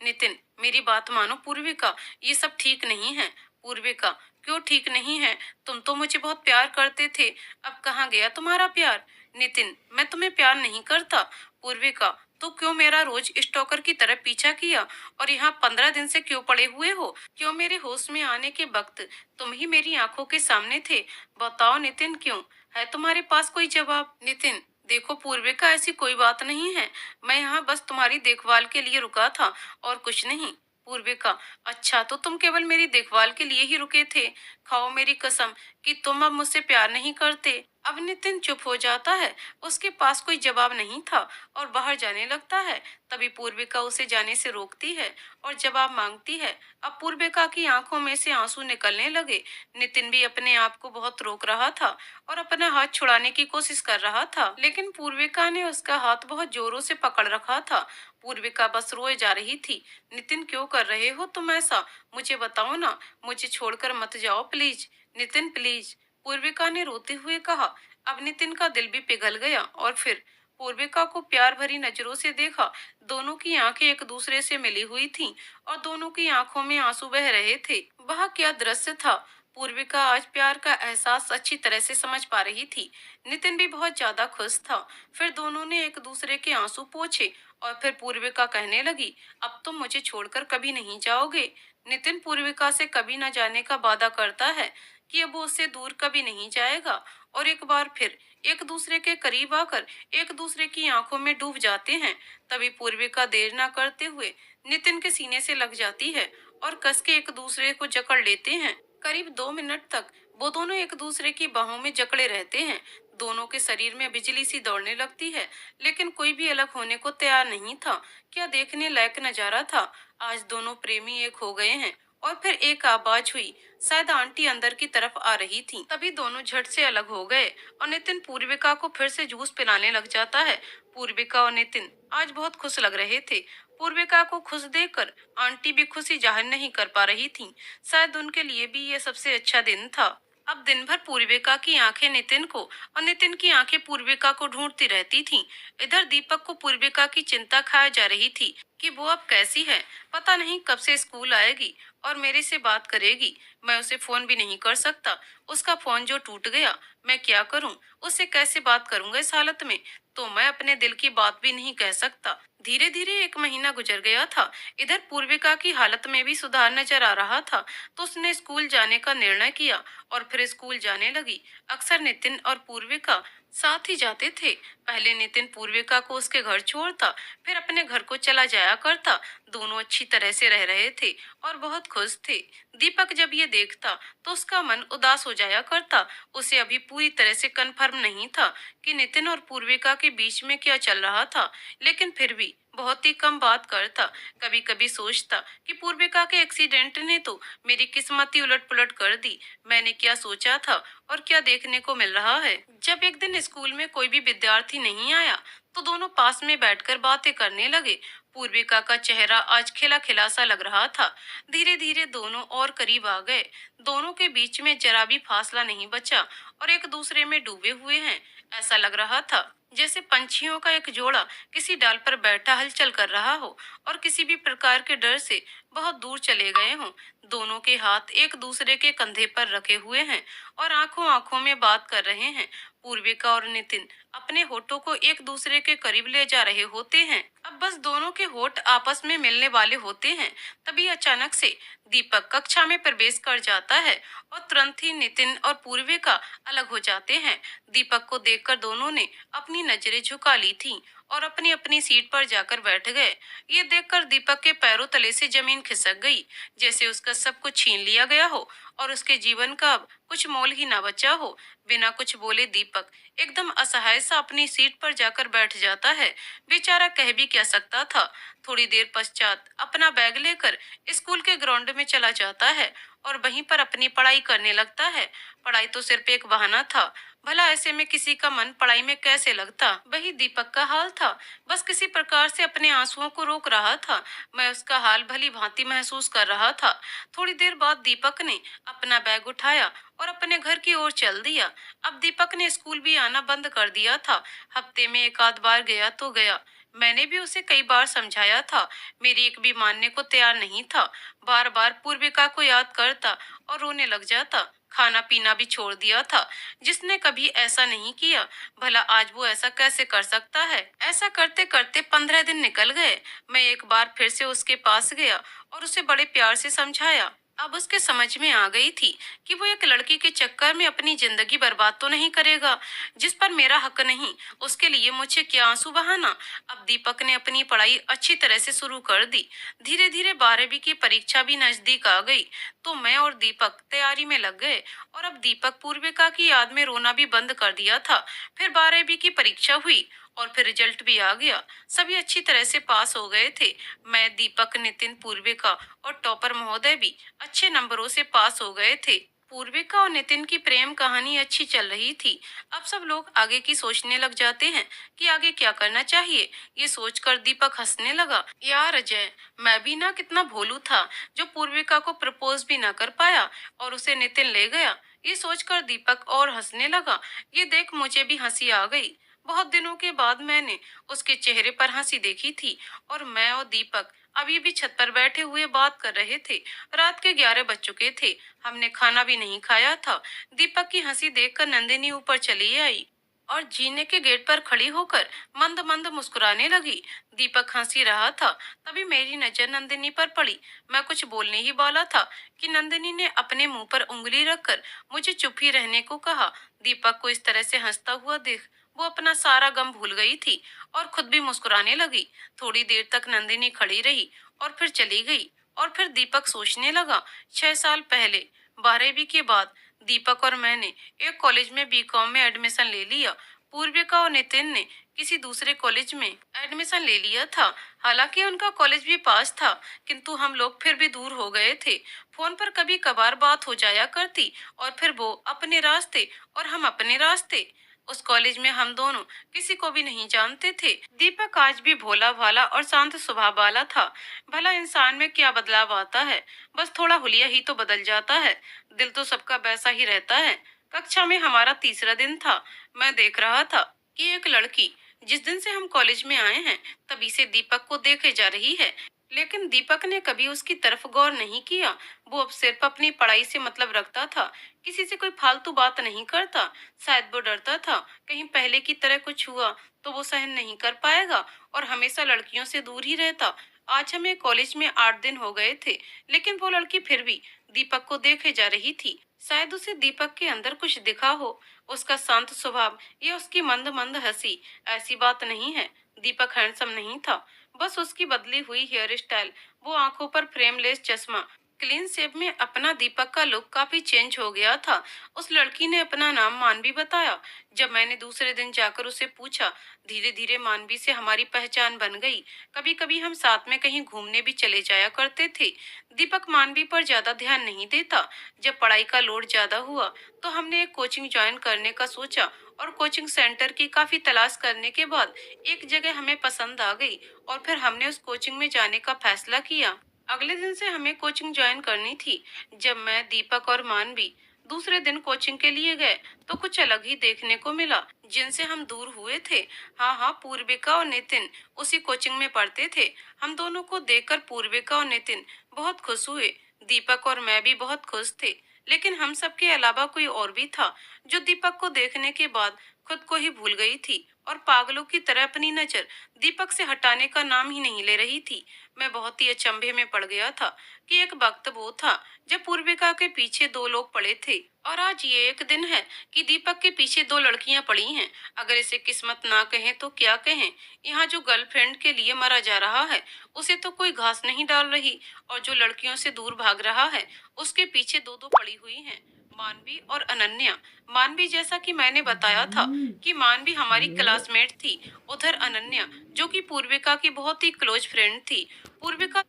नितिन, मेरी बात मानो पूर्विका, ये सब ठीक नहीं है। पूर्विका, क्यों ठीक नहीं है? तुम तो मुझे बहुत प्यार करते थे, अब कहाँ गया तुम्हारा प्यार? नितिन, मैं तुम्हें प्यार नहीं करता। पूर्विका, तो क्यों मेरा रोज स्टॉकर की तरह पीछा किया और यहाँ 15 दिन से क्यों पड़े हुए हो? क्यों मेरे होश में आने के वक्त तुम ही मेरी आंखों के सामने थे? बताओ नितिन, क्यों? है तुम्हारे पास कोई जवाब? नितिन, देखो पूर्विका, ऐसी कोई बात नहीं है। मैं यहाँ बस तुम्हारी देखभाल के लिए रुका था और कुछ नहीं। पूर्विका, अच्छा, तो तुम केवल मेरी देखभाल के लिए ही रुके थे? खाओ मेरी कसम कि तुम अब मुझसे प्यार नहीं करते। अब नितिन चुप हो जाता है। उसके पास कोई जवाब नहीं था और बाहर जाने लगता है। तभी पूर्विका उसे जाने से रोकती है और जवाब मांगती है। अब पूर्विका की आंखों में से आंसू निकलने लगे। नितिन भी अपने आप को बहुत रोक रहा था और अपना हाथ छुड़ाने की कोशिश कर रहा था, लेकिन पूर्विका ने उसका हाथ बहुत जोरों से पकड़ रखा था। पूर्विका बस रोए जा रही थी। नितिन, क्यों कर रहे हो तुम ऐसा? मुझे बताओ ना, मुझे छोड़कर मत जाओ प्लीज। नितिन प्लीज, पूर्विका ने रोते हुए कहा। अब नितिन का दिल भी पिघल गया और फिर पूर्विका को प्यार भरी नजरों से देखा। दोनों की आंखें एक दूसरे से मिली हुई थीं और दोनों की आंखों में आंसू बह रहे थे। वह क्या दृश्य था! पूर्विका आज प्यार का एहसास अच्छी तरह से समझ पा रही थी। नितिन भी बहुत ज्यादा खुश था। फिर दोनों ने एक दूसरे के आंसू पोंछे और फिर पूर्विका कहने लगी, अब तुम मुझे छोड़कर कभी नहीं जाओगे। नितिन पूर्विका से कभी न जाने का वादा करता है कि अब वो उससे दूर कभी नहीं जाएगा और एक बार फिर एक दूसरे के करीब आकर एक दूसरे की आंखों में डूब जाते हैं। तभी पूर्विका देर ना करते हुए नितिन के सीने से लग जाती है और कस के एक दूसरे को जकड़ लेते हैं। करीब 2 मिनट तक वो दोनों एक दूसरे की बाहों में जकड़े रहते हैं। दोनों के शरीर में बिजली सी दौड़ने लगती है, लेकिन कोई भी अलग होने को तैयार नहीं था। क्या देखने लायक नजारा था! आज दोनों प्रेमी एक हो गए हैं। और फिर एक आवाज हुई। शायद आंटी अंदर की तरफ आ रही थी। तभी दोनों झट से अलग हो गए और नितिन पूर्विका को फिर से जूस पिलाने लग जाता है। पूर्विका और नितिन आज बहुत खुश लग रहे थे। पूर्विका को खुश देखकर आंटी भी खुशी जाहिर नहीं कर पा रही थी। शायद उनके लिए भी ये सबसे अच्छा दिन था। अब दिन भर पूर्विका की आंखें नितिन को और नितिन की आंखें पूर्विका को ढूंढती रहती थीं। इधर दीपक को पूर्विका की चिंता खाए जा रही थी कि वो अब कैसी है। पता नहीं कब से स्कूल आएगी और मेरे से बात करेगी। मैं उसे फोन भी नहीं कर सकता। उसका फोन जो टूट गया, मैं क्या करूं? उससे कैसे बात करूंगा इस हालत में? तो मैं अपने दिल की बात भी नहीं कह सकता। धीरे धीरे 1 महीना गुजर गया था। इधर पूर्विका की हालत में भी सुधार नजर आ रहा था, तो उसने स्कूल जाने का निर्णय किया और फिर स्कूल जाने लगी। अक्सर नितिन और पूर्विका साथ ही जाते थे। पहले नितिन पूर्विका को उसके घर छोड़ता, फिर अपने घर को चला जाया करता। दोनों अच्छी तरह से रह रहे थे और बहुत खुश थे। दीपक जब ये देखता तो उसका मन उदास हो जाया करता। उसे अभी पूरी तरह से कन्फर्म नहीं था कि नितिन और पूर्विका के बीच में क्या चल रहा था, लेकिन फिर भी बहुत ही कम बात करता। कभी कभी सोचता कि पूर्विका के एक्सीडेंट ने तो मेरी किस्मत ही उलट पुलट कर दी। मैंने क्या सोचा था और क्या देखने को मिल रहा है। जब एक दिन स्कूल में कोई भी विद्यार्थी नहीं आया तो दोनों पास में बैठकर बातें करने लगे। पूर्विका का चेहरा आज खिला खिला सा लग रहा था। धीरे धीरे दोनों और करीब आ गए। दोनों के बीच में जरा भी फासला नहीं बचा और एक दूसरे में डूबे हुए हैं। ऐसा लग रहा था जैसे पंछियों का एक जोड़ा किसी डाल पर बैठा हलचल कर रहा हो और किसी भी प्रकार के डर से बहुत दूर चले गए हों। दोनों के हाथ एक दूसरे के कंधे पर रखे हुए हैं और आंखों आंखों में बात कर रहे हैं। पूर्विका और नितिन अपने होठों को एक दूसरे के करीब ले जा रहे होते हैं। अब बस दोनों के होठ आपस में मिलने वाले होते हैं। तभी अचानक से दीपक कक्षा में प्रवेश कर जाता है और तुरंत ही नितिन और पूर्विका अलग हो जाते हैं। दीपक को देखकर दोनों ने अपनी नजरें झुका ली थीं और अपनी अपनी सीट पर जाकर बैठ गए। ये देखकर दीपक के पैरों तले से जमीन खिसक गई, जैसे उसका सब कुछ छीन लिया गया हो और उसके जीवन का अब कुछ मोल ही ना बचा हो। बिना कुछ बोले दीपक एकदम असहाय सा अपनी सीट पर जाकर बैठ जाता है। बेचारा कह भी क्या सकता था। थोड़ी देर पश्चात अपना बैग लेकर स्कूल के ग्राउंड में चला जाता है और वहीं पर अपनी पढ़ाई करने लगता है। पढ़ाई तो सिर्फ एक बहाना था। भला ऐसे में किसी का मन पढ़ाई में कैसे लगता? वही दीपक का हाल था। बस किसी प्रकार से अपने आंसुओं को रोक रहा था। मैं उसका हाल भली भांति महसूस कर रहा था। थोड़ी देर बाद दीपक ने अपना बैग उठाया और अपने घर की ओर चल दिया। अब दीपक ने स्कूल भी आना बंद कर दिया था। हफ्ते में एक आध बार गया तो गया, मैंने भी उसे कई बार समझाया था, मेरी एक भी मानने को तैयार नहीं था। बार बार पूर्विका को याद करता और रोने लग जाता। खाना पीना भी छोड़ दिया था, जिसने कभी ऐसा नहीं किया। भला आज वो ऐसा कैसे कर सकता है? ऐसा करते करते 15 दिन निकल गए। मैं एक बार फिर से उसके पास गया और उसे बड़े प्यार से समझाया। अब उसके समझ में आ गई थी कि वो एक लड़की के चक्कर में अपनी जिंदगी बर्बाद तो नहीं करेगा, जिस पर मेरा हक नहीं। उसके लिए मुझे क्या आंसू बहाना। अब दीपक ने अपनी पढ़ाई अच्छी तरह से शुरू कर दी। धीरे धीरे 12वीं की परीक्षा भी नजदीक आ गई, तो मैं और दीपक तैयारी में लग गए। और अब दीपक पूर्विका की याद में रोना भी बंद कर दिया था। फिर 12वीं की परीक्षा हुई और फिर रिजल्ट भी आ गया। सभी अच्छी तरह से पास हो गए थे। मैं, दीपक, नितिन, पूर्विका और टॉपर महोदय भी अच्छे नंबरों से पास हो गए थे। पूर्विका और नितिन की प्रेम कहानी अच्छी चल रही थी। अब सब लोग आगे की सोचने लग जाते हैं कि आगे क्या करना चाहिए। ये सोचकर दीपक हंसने लगा। यार अजय, मैं भी ना कितना भोलू था, जो पूर्विका को प्रपोज भी ना कर पाया और उसे नितिन ले गया। ये सोचकर दीपक और हंसने लगा। ये देख मुझे भी हंसी आ गई। बहुत दिनों के बाद मैंने उसके चेहरे पर हंसी देखी थी। और मैं और दीपक अभी भी छत पर बैठे हुए बात कर रहे थे। रात के 11 बज चुके थे। हमने खाना भी नहीं खाया था। दीपक की हंसी देखकर नंदिनी ऊपर चली आई और जीने के गेट पर खड़ी होकर मंद मंद मुस्कुराने लगी। दीपक हंसी रहा था। तभी मेरी नजर नंदिनी पर पड़ी। मैं कुछ बोलने ही वाला था कि नंदिनी ने अपने मुंह पर उंगली रखकर मुझे चुप ही रहने को कहा। दीपक को इस तरह से हंसता हुआ देख वो अपना सारा गम भूल गई थी और खुद भी मुस्कुराने लगी। थोड़ी देर तक नंदिनी खड़ी रही और फिर चली गई। और फिर दीपक सोचने लगा, 6 साल पहले 12वीं के बाद दीपक और मैंने एक कॉलेज में बीकॉम में एडमिशन ले लिया। पूर्विका और नितिन ने किसी दूसरे कॉलेज में एडमिशन ले लिया था। हालांकि उनका कॉलेज भी पास था, किंतु हम लोग फिर भी दूर हो गए थे। फोन पर कभी कभार बात हो जाया करती और फिर वो अपने रास्ते और हम अपने रास्ते। उस कॉलेज में हम दोनों किसी को भी नहीं जानते थे। दीपक आज भी भोला भाला और शांत स्वभाव वाला था। भला इंसान में क्या बदलाव आता है? बस थोड़ा हुलिया ही तो बदल जाता है। दिल तो सबका वैसा ही रहता है। कक्षा में हमारा तीसरा दिन था। मैं देख रहा था कि एक लड़की जिस दिन से हम कॉलेज में आए हैं तभी से दीपक को देखे जा रही है। लेकिन दीपक ने कभी उसकी तरफ गौर नहीं किया। वो अब सिर्फ अपनी पढ़ाई से मतलब रखता था, किसी से कोई फालतू बात नहीं करता। शायद वो डरता था कहीं पहले की तरह कुछ हुआ तो वो सहन नहीं कर पाएगा और हमेशा लड़कियों से दूर ही रहता। आज हमें कॉलेज में 8 दिन हो गए थे, लेकिन वो लड़की फिर भी दीपक को देखे जा रही थी। शायद उसे दीपक के अंदर कुछ दिखा हो। उसका शांत स्वभाव या उसकी मंद मंद हंसी, ऐसी बात नहीं है। दीपक हैंडसम नहीं था, बस उसकी बदली हुई हेयर स्टाइल, वो आंखों पर फ्रेमलेस चश्मा, क्लीन शेव में अपना दीपक का लुक काफी चेंज हो गया था। उस लड़की ने अपना नाम मानवी बताया। जब मैंने दूसरे दिन जाकर उसे पूछा, धीरे धीरे मानवी से हमारी पहचान बन गई। कभी कभी हम साथ में कहीं घूमने भी चले जाया करते थे। दीपक मानवी पर ज्यादा ध्यान नहीं देता। जब पढ़ाई का लोड ज्यादा हुआ तो हमने एक कोचिंग ज्वाइन करने का सोचा और कोचिंग सेंटर की काफी तलाश करने के बाद एक जगह हमें पसंद आ गई और फिर हमने उस कोचिंग में जाने का फैसला किया। अगले दिन से हमें कोचिंग ज्वाइन करनी थी। जब मैं, दीपक और मानवी दूसरे दिन कोचिंग के लिए गए तो कुछ अलग ही देखने को मिला जिनसे हम दूर हुए थे। हाँ हाँ, पूर्विका और नितिन उसी कोचिंग में पढ़ते थे। हम दोनों को देखकर पूर्विका और नितिन बहुत खुश हुए। दीपक और मैं भी बहुत खुश थे। लेकिन हम सबके अलावा कोई और भी था जो दीपक को देखने के बाद खुद को ही भूल गई थी और पागलों की तरह अपनी नजर दीपक से हटाने का नाम ही नहीं ले रही थी। मैं बहुत ही अचंभे में पड़ गया था कि एक वक्त वो था जब पूर्विका के पीछे 2 लोग पड़े थे और आज ये एक दिन है कि दीपक के पीछे 2 लड़कियां पड़ी हैं। अगर इसे किस्मत ना कहें तो क्या कहें। यहाँ जो गर्लफ्रेंड के लिए मरा जा रहा है उसे तो कोई घास नहीं डाल रही, और जो लड़कियों से दूर भाग रहा है उसके पीछे दो दो पड़ी हुई हैं, मानवी और अनन्या। मानवी, जैसा कि मैंने बताया था कि मानवी हमारी क्लासमेट थी। उधर अनन्या, जो कि पूर्विका की बहुत ही क्लोज फ्रेंड थी। पूर्विका,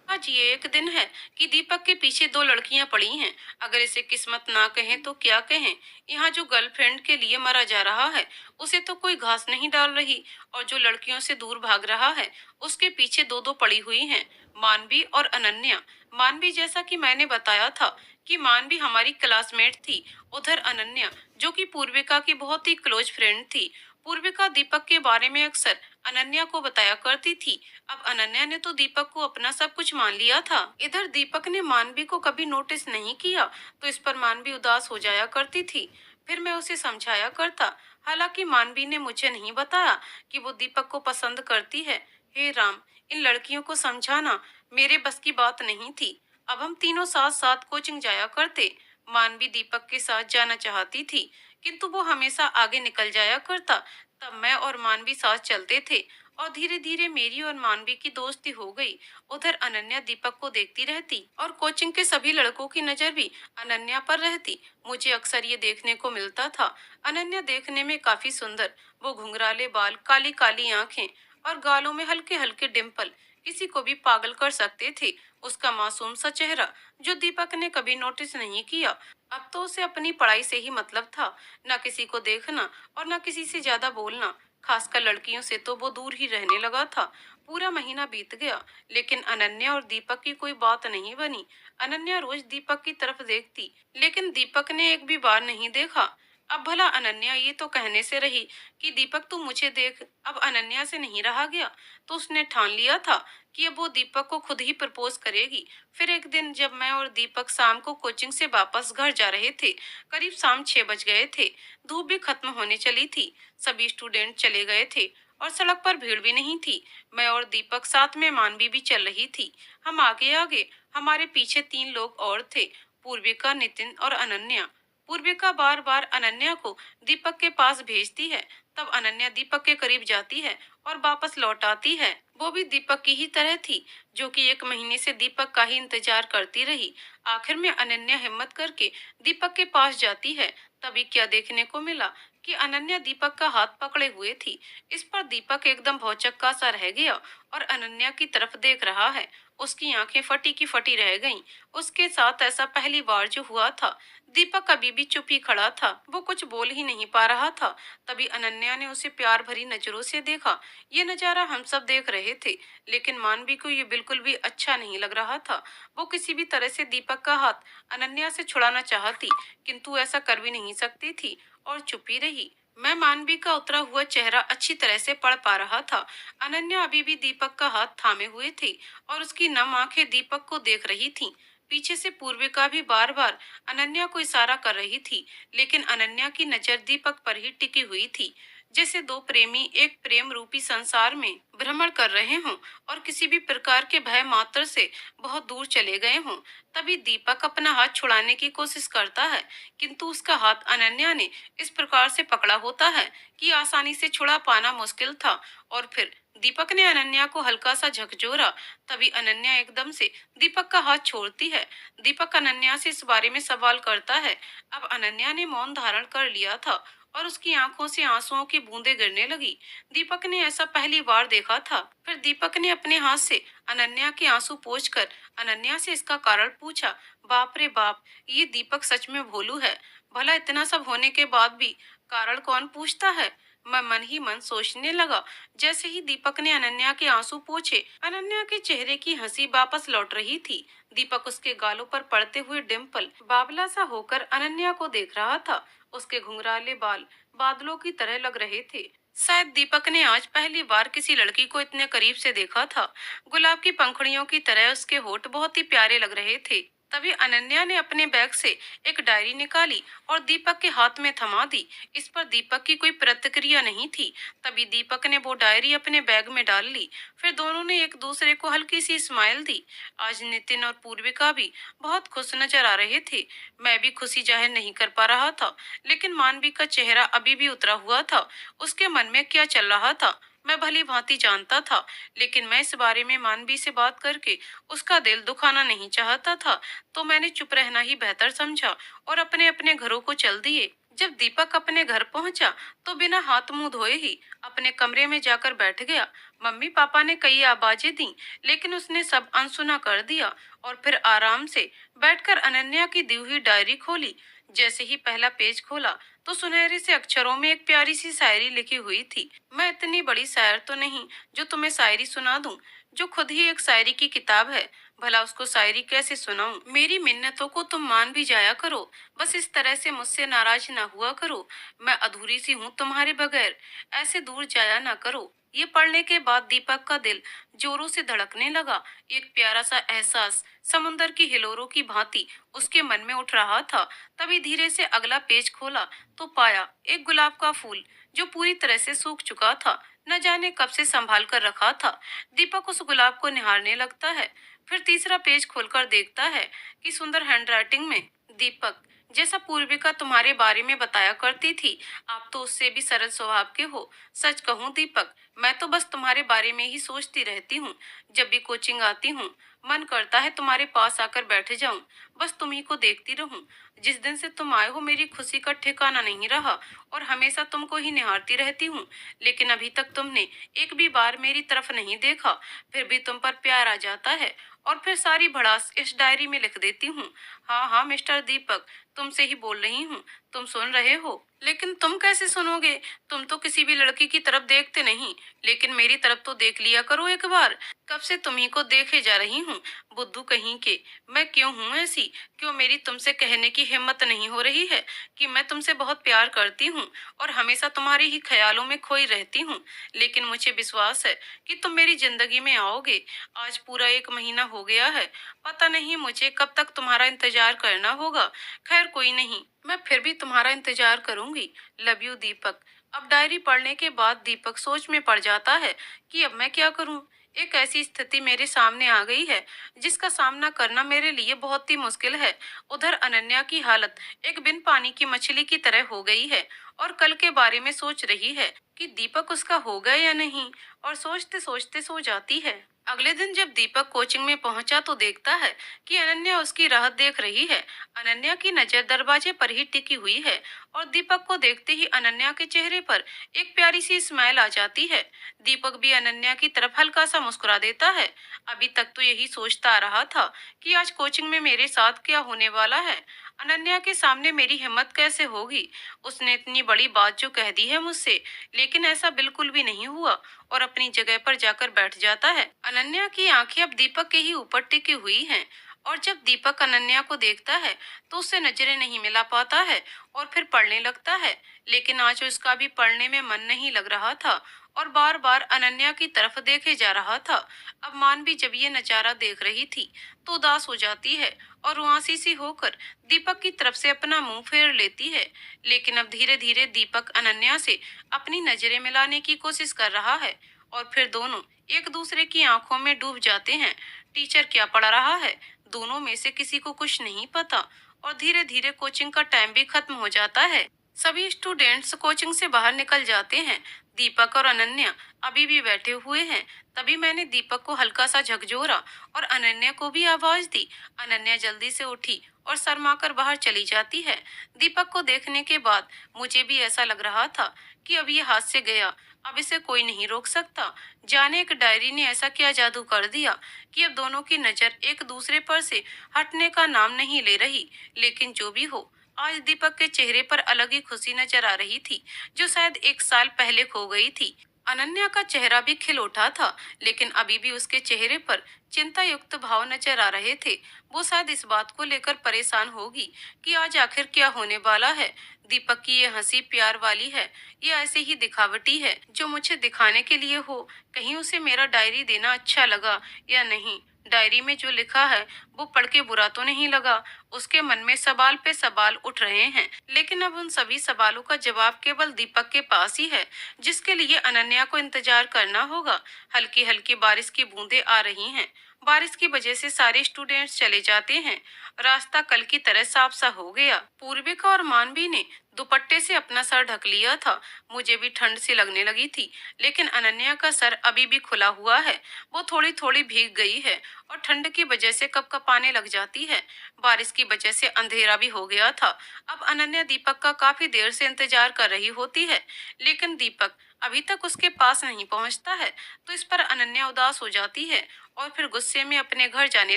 आज ये एक दिन है कि दीपक के पीछे 2 लड़कियां पड़ी हैं। अगर इसे किस्मत ना कहें तो क्या कहें। यहाँ जो गर्लफ्रेंड के लिए मरा जा रहा है उसे तो कोई घास नहीं डाल रही, और जो लड़कियों से दूर भाग रहा है उसके पीछे दो दो पड़ी हुई हैं, मानवी और अनन्या। मानवी, जैसा कि मैंने बताया था कि मानवी हमारी क्लासमेट थी। उधर अनन्या, जो कि पूर्विका की बहुत ही क्लोज फ्रेंड थी। पूर्विका दीपक के बारे में अक्सर अनन्या को बताया करती थी। अब अनन्या ने तो दीपक को अपना सब कुछ मान लिया था। इधर दीपक ने मानवी को कभी नोटिस नहीं किया, तो इस पर मानवी उदास हो जाया करती थी। फिर मैं उसे समझाया करता। हालांकि मानवी ने मुझे नहीं बताया कि वो दीपक को पसंद करती है। हे राम, इन लड़कियों को समझाना मेरे बस की बात नहीं थी। अब हम तीनों साथ साथ कोचिंग जाया करते। मानवी दीपक के साथ जाना चाहती थी, किंतु वो हमेशा आगे निकल जाया करता। तब मैं और मानवी साथ चलते थे और धीरे धीरे मेरी और मानवी की दोस्ती हो गई। उधर अनन्या दीपक को देखती रहती और कोचिंग के सभी लड़कों की नजर भी अनन्या पर रहती। मुझे अक्सर ये देखने को मिलता था। अनन्या देखने में काफी सुंदर, वो घुंघराले बाल, काली काली आंखें और गालों में हल्के हल्के डिम्पल किसी को भी पागल कर सकते थे। उसका मासूम सा चेहरा जो दीपक ने कभी नोटिस नहीं किया। अब तो उसे अपनी पढ़ाई से ही मतलब था, न किसी को देखना और न किसी से ज्यादा बोलना। खासकर लड़कियों से तो वो दूर ही रहने लगा था। पूरा महीना बीत गया, लेकिन अनन्या और दीपक की कोई बात नहीं बनी। अनन्या रोज दीपक की तरफ देखती, लेकिन दीपक ने एक भी बार नहीं देखा। अब भला अनन्या ये तो कहने से रही कि दीपक तू मुझे देख। अब अनन्या से नहीं रहा गया, तो उसने ठान लिया था कि अब वो दीपक को खुद ही प्रपोज करेगी। फिर एक दिन जब मैं और दीपक शाम को कोचिंग से वापस घर जा रहे थे, करीब शाम 6 बज गए थे। धूप भी खत्म होने चली थी। सभी स्टूडेंट चले गए थे और सड़क पर भीड़ भी नहीं थी। मैं और दीपक, साथ में मानवी भी चल रही थी। हम आगे आगे, हमारे पीछे 3 लोग और थे, पूर्विका, नितिन और अनन्या। पूर्विका बार बार अनन्या को दीपक के पास भेजती है। तब अनन्या दीपक के करीब जाती है और वापस लौट आती है। वो भी दीपक की ही तरह थी, जो कि 1 महीने से दीपक का ही इंतजार करती रही। आखिर में अनन्या हिम्मत करके दीपक के पास जाती है। तभी क्या देखने को मिला कि अनन्या दीपक का हाथ पकड़े हुए थी। इस पर दीपक एकदम भौचक्का सा रह गया और अनन्या की तरफ देख रहा है। उसकी आंखें फटी की फटी रह गईं। उसके साथ ऐसा पहली बार जो हुआ था। दीपक अभी भी चुप ही खड़ा था, वो कुछ बोल ही नहीं पा रहा था। तभी अनन्या ने उसे प्यार भरी नजरों से देखा। ये नजारा हम सब देख रहे थे, लेकिन मानवी को ये बिल्कुल भी अच्छा नहीं लग रहा था। वो किसी भी तरह से दीपक का हाथ अनन्या से छुड़ाना चाहती, किंतु ऐसा कर भी नहीं सकती थी और चुप ही रही। मैं मानवी का उतरा हुआ चेहरा अच्छी तरह से पढ़ पा रहा था। अनन्या अभी भी दीपक का हाथ थामे हुए थी और उसकी नम आंखें दीपक को देख रही थीं। पीछे से पूर्विका भी बार बार अनन्या को इशारा कर रही थी, लेकिन अनन्या की नजर दीपक पर ही टिकी हुई थी। जैसे दो प्रेमी एक प्रेम रूपी संसार में भ्रमण कर रहे हों और किसी भी प्रकार के भय मात्र से बहुत दूर चले गए हों। तभी दीपक अपना हाथ छुड़ाने की कोशिश करता है, किंतु उसका हाथ अनन्या ने इस प्रकार से पकड़ा होता है कि आसानी से छुड़ा पाना मुश्किल था। और फिर दीपक ने अनन्या को हल्का सा झकझोरा। तभी अनन्या एकदम से दीपक का हाथ छोड़ती है। दीपक अनन्या से इस बारे में सवाल करता है। अब अनन्या ने मौन धारण कर लिया था और उसकी आंखों से आंसुओं की बूंदें गिरने लगी। दीपक ने ऐसा पहली बार देखा था। फिर दीपक ने अपने हाथ से अनन्या के आंसू पोंछकर अनन्या से इसका कारण पूछा। बाप रे बाप, ये दीपक सच में भोलू है। भला इतना सब होने के बाद भी कारण कौन पूछता है। मैं मन ही मन सोचने लगा। जैसे ही दीपक ने अनन्या के आंसू पोंछे, अनन्या के चेहरे की हंसी वापस लौट रही थी। दीपक उसके गालों पर पड़ते हुए डिम्पल बावला सा होकर अनन्या को देख रहा था। उसके घुंघराले बाल बादलों की तरह लग रहे थे। शायद दीपक ने आज पहली बार किसी लड़की को इतने करीब से देखा था। गुलाब की पंखुड़ियों की तरह उसके होठ बहुत ही प्यारे लग रहे थे। तभी अनन्या ने अपने बैग से एक डायरी निकाली और दीपक के हाथ में थमा दी। इस पर दीपक की कोई प्रतिक्रिया नहीं थी। तभी दीपक ने वो डायरी अपने बैग में डाल ली। फिर दोनों ने एक दूसरे को हल्की सी स्माइल दी। आज नितिन और पूर्विका भी बहुत खुश नजर आ रहे थे। मैं भी खुशी जाहिर नहीं कर पा रहा था, लेकिन मानवी का चेहरा अभी भी उतरा हुआ था। उसके मन में क्या चल रहा था मैं भली भांति जानता था, लेकिन मैं इस बारे में मानवी से बात करके उसका दिल दुखाना नहीं चाहता था। तो मैंने चुप रहना ही बेहतर समझा और अपने अपने घरों को चल दिए। जब दीपक अपने घर पहुंचा, तो बिना हाथ मुंह धोए ही अपने कमरे में जाकर बैठ गया। मम्मी पापा ने कई आवाजें दी, लेकिन उसने सब अनसुना कर दिया और फिर आराम से बैठकर अनन्या की दी हुई डायरी खोली। जैसे ही पहला पेज खोला, तो सुनहरे से अक्षरों में एक प्यारी सी शायरी लिखी हुई थी। मैं इतनी बड़ी शायर तो नहीं जो तुम्हें शायरी सुना दूं, जो खुद ही एक शायरी की किताब है। भला उसको शायरी कैसे सुनाऊं? मेरी मिन्नतों को तुम मान भी जाया करो। बस इस तरह से मुझसे नाराज ना हुआ करो। मैं अधूरी सी हूँ तुम्हारे बगैर। ऐसे दूर जाया ना करो। ये पढ़ने के बाद दीपक का दिल जोरों से धड़कने लगा। एक प्यारा सा एहसास समुंदर की हिलोरों की भांति उसके मन में उठ रहा था। तभी धीरे से अगला पेज खोला तो पाया एक गुलाब का फूल जो पूरी तरह से सूख चुका था। न जाने कब से संभाल कर रखा था। दीपक उस गुलाब को निहारने लगता है। फिर तीसरा पेज खोलकर देखता है कि सुंदर हैंडराइटिंग में दीपक, जैसा पूर्विका तुम्हारे बारे में बताया करती थी, आप तो उससे भी सरल स्वभाव के हो। सच कहूँ दीपक, मैं तो बस तुम्हारे बारे में ही सोचती रहती हूँ। जब भी कोचिंग आती हूँ, मन करता है तुम्हारे पास आकर बैठ जाऊं, बस तुम्ही को देखती रहूं। जिस दिन से तुम आए हो मेरी खुशी का ठिकाना नहीं रहा और हमेशा तुमको ही निहारती रहती हूँ। लेकिन अभी तक तुमने एक भी बार मेरी तरफ नहीं देखा। फिर भी तुम पर प्यार आ जाता है और फिर सारी भड़ास इस डायरी में लिख देती हूँ। हाँ हाँ मिस्टर दीपक, तुमसे ही बोल रही हूँ। तुम सुन रहे हो? लेकिन तुम कैसे सुनोगे? तुम तो किसी भी लड़की की तरफ देखते नहीं। लेकिन मेरी तरफ तो देख लिया करो एक बार। कब से तुम्ही को देखे जा रही हूँ। बुद्धू कहीं के, मैं क्यों हूँ ऐसी? क्यों मेरी तुमसे कहने की हिम्मत नहीं हो रही है कि मैं तुमसे बहुत प्यार करती हूँ और हमेशा तुम्हारे ही ख्यालों में खोई रहती हूँ। लेकिन मुझे विश्वास है कि तुम मेरी जिंदगी में आओगे। आज पूरा एक महीना हो गया है। पता नहीं मुझे कब तक तुम्हारा इंतजार करना होगा। खैर कोई नहीं, मैं फिर भी तुम्हारा इंतजार करूंगी। लव यू दीपक। अब डायरी पढ़ने के बाद दीपक सोच में पड़ जाता है कि अब मैं क्या करूं। एक ऐसी स्थिति मेरे सामने आ गई है जिसका सामना करना मेरे लिए बहुत ही मुश्किल है। उधर अनन्या की हालत एक बिन पानी की मछली की तरह हो गई है और कल के बारे में सोच रही है कि दीपक उसका होगा या नहीं, और सोचते सोचते सो जाती है। अगले दिन जब दीपक कोचिंग में पहुंचा तो देखता है कि अनन्या उसकी राह देख रही है। अनन्या की नजर दरवाजे पर ही टिकी हुई है और दीपक को देखते ही अनन्या के चेहरे पर एक प्यारी सी स्माइल आ जाती है। दीपक भी अनन्या की तरफ हल्का सा मुस्कुरा देता है। अभी तक तो यही सोचता आ रहा था कि आज कोचिंग में मेरे साथ क्या होने वाला है। अनन्या के सामने मेरी हिम्मत कैसे होगी? उसने इतनी बड़ी बात जो कह दी है मुझसे, लेकिन ऐसा बिल्कुल भी नहीं हुआ और अपनी जगह पर जाकर बैठ जाता है। अनन्या की आंखें अब दीपक के ही ऊपर टिकी हुई हैं और जब दीपक अनन्या को देखता है तो उससे नजरें नहीं मिला पाता है और फिर पढ़ने लगता है। लेकिन आज उसका भी पढ़ने में मन नहीं लग रहा था और बार बार अनन्या की तरफ देखे जा रहा था। अब मानवी जब ये नजारा देख रही थी तो उदास हो जाती है और रुआंसी सी होकर दीपक की तरफ से अपना मुंह फेर लेती है। लेकिन अब धीरे धीरे दीपक अनन्या से अपनी नजरें मिलाने की कोशिश कर रहा है और फिर दोनों एक दूसरे की आंखों में डूब जाते हैं। टीचर क्या पढ़ा रहा है, दोनों में से किसी को कुछ नहीं पता और धीरे धीरे कोचिंग का टाइम भी खत्म हो जाता है। सभी स्टूडेंट्स कोचिंग से बाहर निकल जाते हैं। दीपक और अनन्या अभी भी बैठे हुए हैं। तभी मैंने दीपक को हल्का सा झकझोरा और अनन्या को भी आवाज दी। अनन्या जल्दी से उठी और शर्माकर बाहर चली जाती है। दीपक को देखने के बाद मुझे भी ऐसा लग रहा था कि अब ये हाथ से गया, अब इसे कोई नहीं रोक सकता। जाने एक डायरी ने ऐसा क्या जादू कर दिया कि अब दोनों की नजर एक दूसरे पर से हटने का नाम नहीं ले रही। लेकिन जो भी हो, आज दीपक के चेहरे पर अलग ही खुशी नजर आ रही थी जो शायद एक साल पहले खो गई थी। अनन्या का चेहरा भी खिल उठा था, लेकिन अभी भी उसके चेहरे पर चिंता युक्त भाव नजर आ रहे थे। वो शायद इस बात को लेकर परेशान होगी कि आज आखिर क्या होने वाला है। दीपक की ये हंसी प्यार वाली है, ये ऐसे ही दिखावटी है जो मुझे दिखाने के लिए हो। कहीं उसे मेरा डायरी देना अच्छा लगा या नहीं? डायरी में जो लिखा है वो पढ़ के बुरा तो नहीं लगा? उसके मन में सवाल पे सवाल उठ रहे हैं, लेकिन अब उन सभी सवालों का जवाब केवल दीपक के पास ही है, जिसके लिए अनन्या को इंतजार करना होगा। हल्की हल्की बारिश की बूंदें आ रही हैं। बारिश की वजह से सारे स्टूडेंट्स चले जाते हैं। रास्ता कल की तरह साफ सा हो गया। पूर्विका और मानवी ने दुपट्टे से अपना सर ढक लिया था। मुझे भी ठंड सी लगने लगी थी, लेकिन अनन्या का सर अभी भी खुला हुआ है। वो थोड़ी थोड़ी भीग गई है और ठंड की वजह से कपकपाने लग जाती है। बारिश की वजह से अंधेरा भी हो गया था। अब अनन्या दीपक का काफी देर से इंतजार कर रही होती है, लेकिन दीपक अभी तक उसके पास नहीं पहुंचता है। तो इस पर अनन्या उदास हो जाती है और फिर गुस्से में अपने घर जाने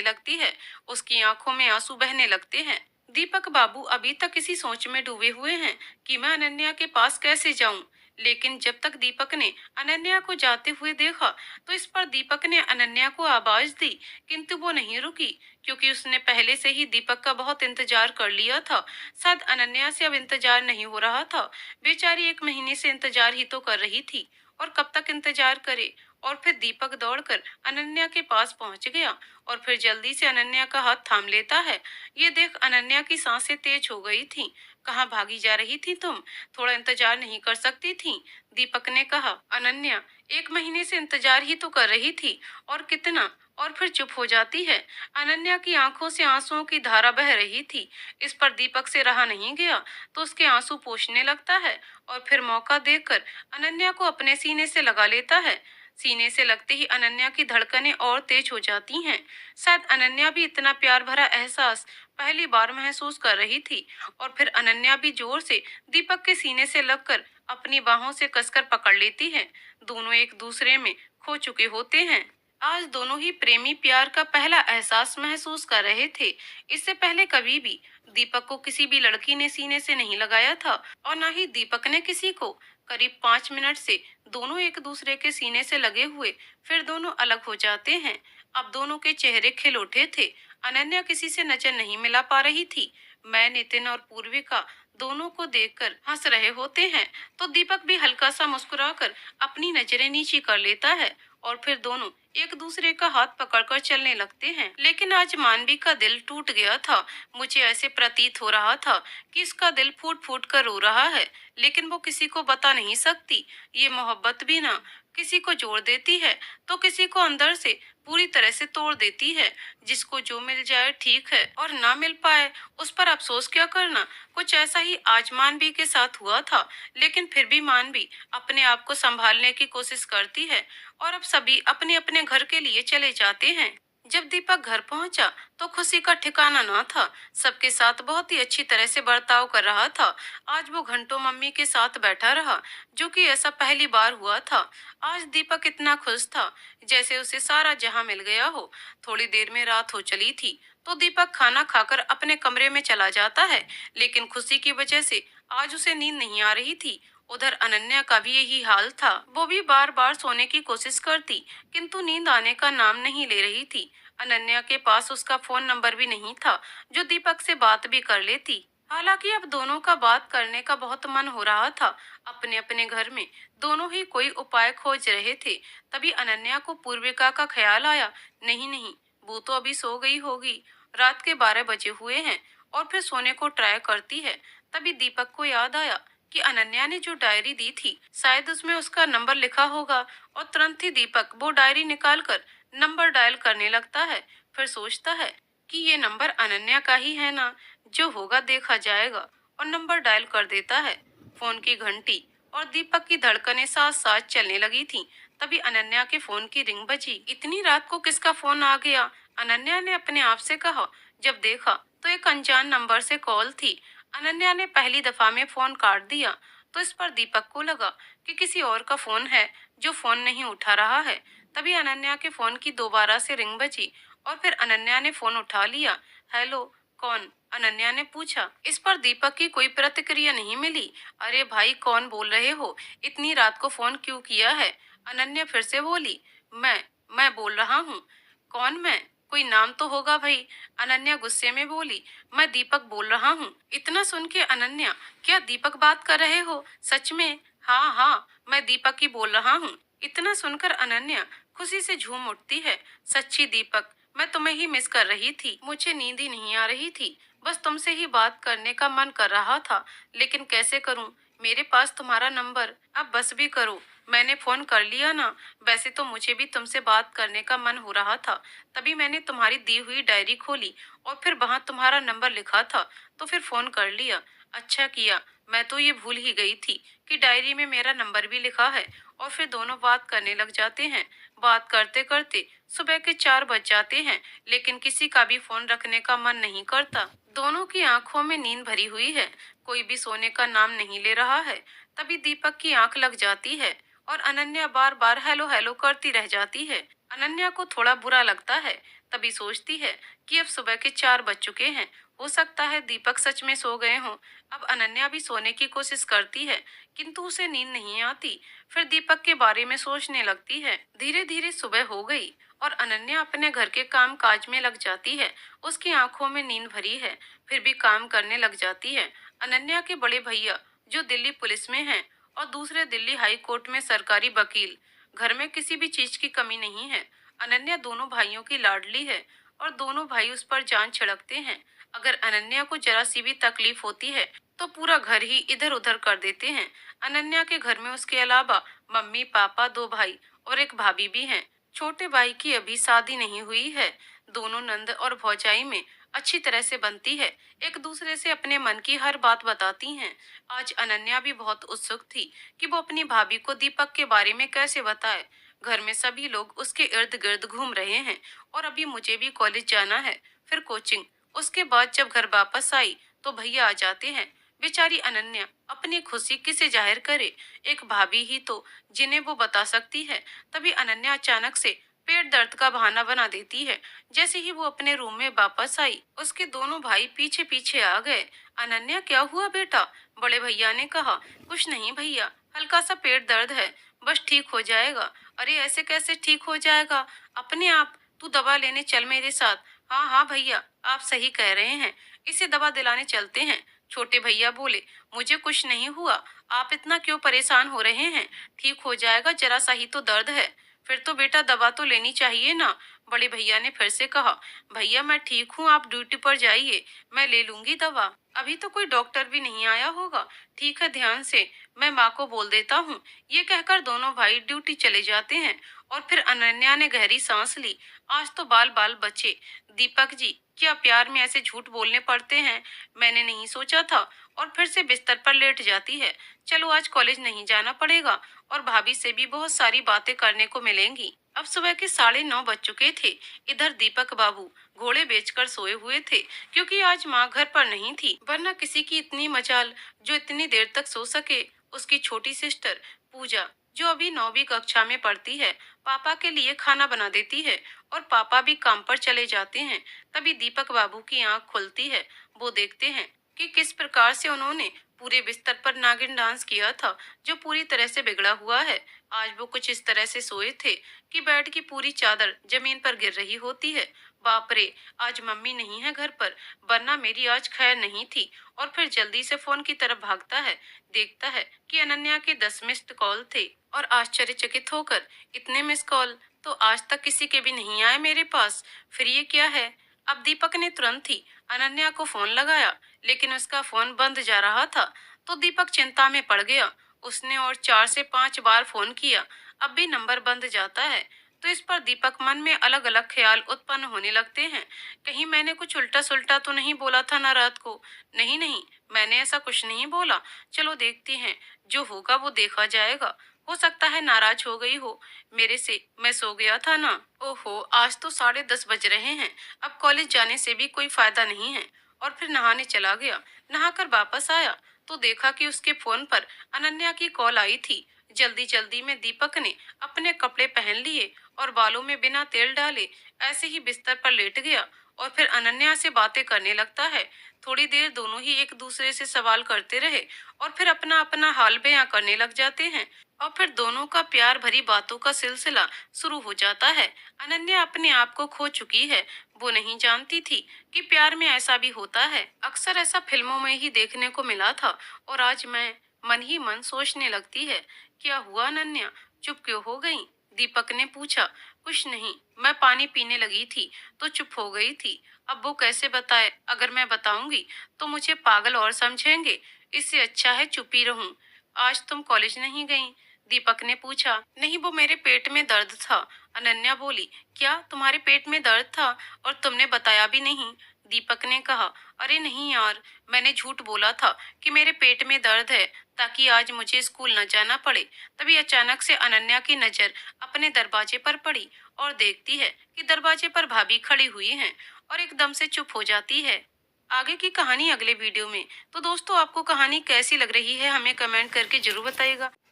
लगती है। उसकी आंखों में आंसू बहने लगते हैं। दीपक बाबू अभी तक इसी सोच में डूबे हुए हैं कि मैं अनन्या के पास कैसे जाऊं। लेकिन जब तक दीपक ने अनन्या को जाते हुए देखा, तो इस पर दीपक ने अनन्या को आवाज दी, किंतु वो नहीं रुकी, क्योंकि उसने पहले से ही दीपक का बहुत इंतजार कर लिया था। शायद अनन्या से अब इंतजार नहीं हो रहा था। बेचारी 1 महीने से इंतजार ही तो कर रही थी, और कब तक इंतजार करे। और फिर दीपक दौड़कर अनन्या के पास पहुंच गया, और फिर जल्दी से अनन्या का हाथ थाम लेता है। ये देख अनन्या की सांसें तेज हो गई थीं। कहाँ भागी जा रही थी तुम? थोड़ा इंतजार नहीं कर सकती थी? दीपक ने कहा। अनन्या 1 महीने से इंतजार ही तो कर रही थी, और कितना। और फिर चुप हो जाती है। अनन्या की आंखों से आंसुओं की धारा बह रही थी। इस पर दीपक से रहा नहीं गया, तो उसके आंसू पोंछने लगता है, और फिर मौका देखकर अनन्या को अपने सीने से लगा लेता है। सीने से लगते ही अनन्या की धड़कनें और तेज हो जाती हैं। शायद अनन्या भी इतना प्यार भरा एहसास पहली बार महसूस कर रही थी। और फिर अनन्या भी जोर से दीपक के सीने से लगकर अपनी बाहों से कसकर पकड़ लेती है। दोनों एक दूसरे में खो चुके होते हैं। आज दोनों ही प्रेमी प्यार का पहला एहसास महसूस कर रहे थे। इससे पहले कभी भी दीपक को किसी भी लड़की ने सीने से नहीं लगाया था, और न ही दीपक ने किसी को। करीब 5 मिनट से दोनों एक दूसरे के सीने से लगे हुए फिर दोनों अलग हो जाते हैं। अब दोनों के चेहरे खिल उठे थे। अनन्या किसी से नजर नहीं मिला पा रही थी। मैं, नितिन और पूर्विका दोनों को देखकर हंस रहे होते हैं, तो दीपक भी हल्का सा मुस्कुराकर अपनी नजरें नीची कर लेता है, और फिर दोनों एक दूसरे का हाथ पकड़कर चलने लगते हैं। लेकिन आज मानवी का दिल टूट गया था। मुझे ऐसे प्रतीत हो रहा था कि इसका दिल फूट फूट कर रो रहा है, लेकिन वो किसी को बता नहीं सकती। ये मोहब्बत भी ना किसी को जोड़ देती है, तो किसी को अंदर से पूरी तरह से तोड़ देती है। जिसको जो मिल जाए ठीक है, और ना मिल पाए उस पर अफसोस क्या करना। कुछ ऐसा ही आज मानवी के साथ हुआ था। लेकिन फिर भी मानवी अपने आप को संभालने की कोशिश करती है, और अब सभी अपने अपने घर के लिए चले जाते हैं। जब दीपक घर पहुंचा, तो खुशी का ठिकाना ना था। सबके साथ बहुत ही अच्छी तरह से बर्ताव कर रहा था। आज वो घंटों मम्मी के साथ बैठा रहा, जो कि ऐसा पहली बार हुआ था। आज दीपक इतना खुश था जैसे उसे सारा जहां मिल गया हो। थोड़ी देर में रात हो चली थी, तो दीपक खाना खाकर अपने कमरे में चला जाता है। लेकिन खुशी की वजह से आज उसे नींद नहीं आ रही थी। उधर अनन्या का भी यही हाल था। वो भी बार बार सोने की कोशिश करती, किंतु नींद आने का नाम नहीं ले रही थी। अनन्या के पास उसका फोन नंबर भी नहीं था, जो दीपक से बात भी कर लेती। हालांकि अब दोनों का बात करने का बहुत मन हो रहा था। अपने अपने घर में दोनों ही कोई उपाय खोज रहे थे। तभी अनन्या को पूर्विका का ख्याल आया। नहीं नहीं, वो तो अभी सो गई होगी। रात के 12 बजे हुए हैं। और फिर सोने को ट्राई करती है। तभी दीपक को याद आया कि अनन्या ने जो डायरी दी थी, शायद उसमें उसका नंबर लिखा होगा। और तुरंत ही दीपक वो डायरी निकालकर नंबर डायल करने लगता है। फिर सोचता है कि ये नंबर अनन्या का ही है ना, जो होगा देखा जाएगा, और नंबर डायल कर देता है। फोन की घंटी और दीपक की धड़कनें साथ साथ चलने लगी थीं। तभी अनन्या के फोन की रिंग बजी। इतनी रात को किसका फोन आ गया? अनन्या ने अपने आप से कहा। जब देखा तो एक अनजान नंबर से कॉल थी। अनन्या ने पहली दफा में फोन काट दिया, तो इस पर दीपक को लगा कि किसी और का फोन है जो फोन नहीं उठा रहा है। तभी अनन्या के फोन की दोबारा से रिंग बजी, और फिर अनन्या ने फोन उठा लिया। हेलो, कौन? अनन्या ने पूछा। इस पर दीपक की कोई प्रतिक्रिया नहीं मिली। अरे भाई, कौन बोल रहे हो? इतनी रात को फोन क्यों किया है? अनन्या फिर से बोली। मैं बोल रहा हूँ। कौन मैं? कोई नाम तो होगा भाई। अनन्या गुस्से में बोली। मैं दीपक बोल रहा हूँ। इतना सुन के अनन्या, क्या दीपक बात कर रहे हो? सच में? हाँ हाँ, मैं दीपक ही बोल रहा हूँ। इतना सुनकर अनन्या खुशी से झूम उठती है। सच्ची दीपक, मैं तुम्हें ही मिस कर रही थी। मुझे नींद ही नहीं आ रही थी। बस तुमसे ही बात करने का मन कर रहा था, लेकिन कैसे करूं? मेरे पास तुम्हारा नंबर। अब बस भी करो, मैंने फोन कर लिया ना। वैसे तो मुझे भी तुमसे बात करने का मन हो रहा था। तभी मैंने तुम्हारी दी हुई डायरी खोली, और फिर वहां तुम्हारा नंबर लिखा था, तो फिर फोन कर लिया। अच्छा किया। मैं तो ये भूल ही गई थी कि डायरी में मेरा नंबर भी लिखा है। और फिर दोनों बात करने लग जाते हैं। बात करते करते सुबह के 4 बज जाते हैं, लेकिन किसी का भी फोन रखने का मन नहीं करता। दोनों की आंखों में नींद भरी हुई है। कोई भी सोने का नाम नहीं ले रहा है। तभी दीपक की आंख लग जाती है, और अनन्या बार बार हेलो हेलो करती रह जाती है। अनन्या को थोड़ा बुरा लगता है। तभी सोचती है कि अब सुबह के 4 बज चुके हैं। हो सकता है दीपक सच में सो गए हों। अब अनन्या भी सोने की कोशिश करती है, किंतु उसे नींद नहीं आती। फिर दीपक के बारे में सोचने लगती है। धीरे धीरे सुबह हो गई और अनन्या अपने घर के काम काज में लग जाती है। उसकी आंखों में नींद भरी है, फिर भी काम करने लग जाती है। अनन्या के बड़े भैया, जो दिल्ली पुलिस में हैं, और दूसरे दिल्ली हाई कोर्ट में सरकारी वकील। घर में किसी भी चीज की कमी नहीं है। अनन्या दोनों भाइयों की लाडली है और दोनों भाई उस पर जान छिड़कते हैं। अगर अनन्या को जरा सी भी तकलीफ होती है तो पूरा घर ही इधर उधर कर देते हैं। अनन्या के घर में उसके अलावा मम्मी पापा, दो भाई और एक भाभी भी हैं। छोटे भाई की अभी शादी नहीं हुई है। दोनों नंद और भौजाई में अच्छी तरह से बनती है। एक दूसरे से अपने मन की हर बात बताती हैं। आज अनन्या भी बहुत उत्सुक थी कि वो अपनी भाभी को दीपक के बारे में कैसे बताए। घर में सभी लोग उसके इर्द गिर्द घूम रहे हैं और अभी मुझे भी कॉलेज जाना है, फिर कोचिंग। उसके बाद जब घर वापस आई तो भैया आ जाते हैं। बेचारी अनन्या अपनी खुशी किसे जाहिर करे। एक भाभी ही तो जिन्हें वो बता सकती है। तभी अनन्या अचानक से पेट दर्द का बहाना बना देती है। जैसे ही वो अपने रूम में वापस आई, उसके दोनों भाई पीछे पीछे आ गए। अनन्या, क्या हुआ बेटा? बड़े भैया ने कहा। कुछ नहीं भैया, हल्का सा पेट दर्द है, बस ठीक हो जाएगा। अरे ऐसे कैसे ठीक हो जाएगा अपने आप? तू दवा लेने चल मेरे साथ। हाँ हाँ भैया, आप सही कह रहे हैं, इसे दवा दिलाने चलते हैं। छोटे भैया बोले, मुझे कुछ नहीं हुआ, आप इतना क्यों परेशान हो रहे हैं? ठीक हो जाएगा, जरा सा ही तो दर्द है। फिर तो बेटा दवा तो लेनी चाहिए ना। बड़े भैया ने फिर से कहा। भैया मैं ठीक हूँ, आप ड्यूटी पर जाइए, मैं ले लूंगी दवा। अभी तो कोई डॉक्टर भी नहीं आया होगा। ठीक है, ध्यान से, मैं माँ को बोल देता हूँ। ये कहकर दोनों भाई ड्यूटी चले जाते हैं और फिर अनन्या ने गहरी सांस ली। आज तो बाल बाल बचे। दीपक जी, क्या प्यार में ऐसे झूठ बोलने पड़ते हैं? मैंने नहीं सोचा था। और फिर से बिस्तर पर लेट जाती है। चलो आज कॉलेज नहीं जाना पड़ेगा और भाभी से भी बहुत सारी बातें करने को मिलेंगी। अब सुबह के 9:30 बज चुके थे। इधर दीपक बाबू घोड़े बेचकर सोए हुए थे, क्योंकि आज माँ घर पर नहीं थी। वरना किसी की इतनी मजाल जो इतनी देर तक सो सके। उसकी छोटी सिस्टर पूजा, जो अभी 9वीं कक्षा में पढ़ती है, पापा के लिए खाना बना देती है और पापा भी काम पर चले जाते हैं। तभी दीपक बाबू की आंख खुलती है। वो देखते हैं कि किस प्रकार से उन्होंने पूरे बिस्तर पर नागिन डांस किया था, जो पूरी तरह से बिगड़ा हुआ है। आज वो कुछ इस तरह से सोए थे कि बेड की पूरी चादर जमीन पर गिर रही होती है। बाप रे, आज मम्मी नहीं है घर पर, वरना मेरी आज खैर नहीं थी। और फिर जल्दी से फोन की तरफ भागता है। देखता है कि अनन्या के 10 मिस्ड कॉल थे और आश्चर्यचकित होकर, इतने मिस कॉल तो आज तक किसी के भी नहीं आए मेरे पास। फिर ये क्या है? अब दीपक ने तुरंत ही अनन्या को फोन लगाया, लेकिन उसका फोन बंद जा रहा था। तो दीपक चिंता में पड़ गया। उसने और 4 से 5 बार फोन किया, अब भी नंबर बंद जाता है। तो इस पर दीपक मन में अलग अलग ख्याल उत्पन्न होने लगते हैं। कहीं मैंने कुछ उल्टा सुल्टा तो नहीं बोला था ना रात को? नहीं नहीं, मैंने ऐसा कुछ नहीं बोला। चलो देखते हैं, जो होगा वो देखा जाएगा। हो सकता है नाराज हो गई हो मेरे से, मैं सो गया था ना। ओहो, आज तो 10:30 बज रहे हैं। अब कॉलेज जाने से भी कोई फायदा नहीं है। और फिर नहाने चला गया। नहाकर वापस आया तो देखा कि उसके फोन पर अनन्या की कॉल आई थी। जल्दी जल्दी में दीपक ने अपने कपड़े पहन लिए और बालों में बिना तेल डाले ऐसे ही बिस्तर पर लेट गया और फिर अनन्या से बातें करने लगता है। थोड़ी देर दोनों ही एक दूसरे से सवाल करते रहे और फिर अपना अपना हाल बयां करने लग जाते हैं। और फिर दोनों का प्यार भरी बातों का सिलसिला शुरू हो जाता है। अनन्या अपने आप को खो चुकी है। वो नहीं जानती थी कि प्यार में ऐसा भी होता है। अक्सर ऐसा फिल्मों में ही देखने को मिला था। और आज मैं मन ही मन सोचने लगती है, क्या हुआ अनन्या, चुप क्यों हो गई? दीपक ने पूछा। कुछ नहीं, मैं पानी पीने लगी थी तो चुप हो गई थी। अब वो कैसे बताए? अगर मैं बताऊंगी तो मुझे पागल और समझेंगे। इससे अच्छा है चुप ही रहूं। आज तुम कॉलेज नहीं गई? दीपक ने पूछा। नहीं, वो मेरे पेट में दर्द था। अनन्या बोली। क्या तुम्हारे पेट में दर्द था और तुमने बताया भी नहीं? दीपक ने कहा। अरे नहीं यार, मैंने झूठ बोला था कि मेरे पेट में दर्द है, ताकि आज मुझे स्कूल न जाना पड़े। तभी अचानक से अनन्या की नजर अपने दरवाजे पर पड़ी और देखती है कि दरवाजे पर भाभी खड़ी हुई हैं और एकदम से चुप हो जाती है। आगे की कहानी अगले वीडियो में। तो दोस्तों, आपको कहानी कैसी लग रही है हमें कमेंट करके जरूर बताइएगा।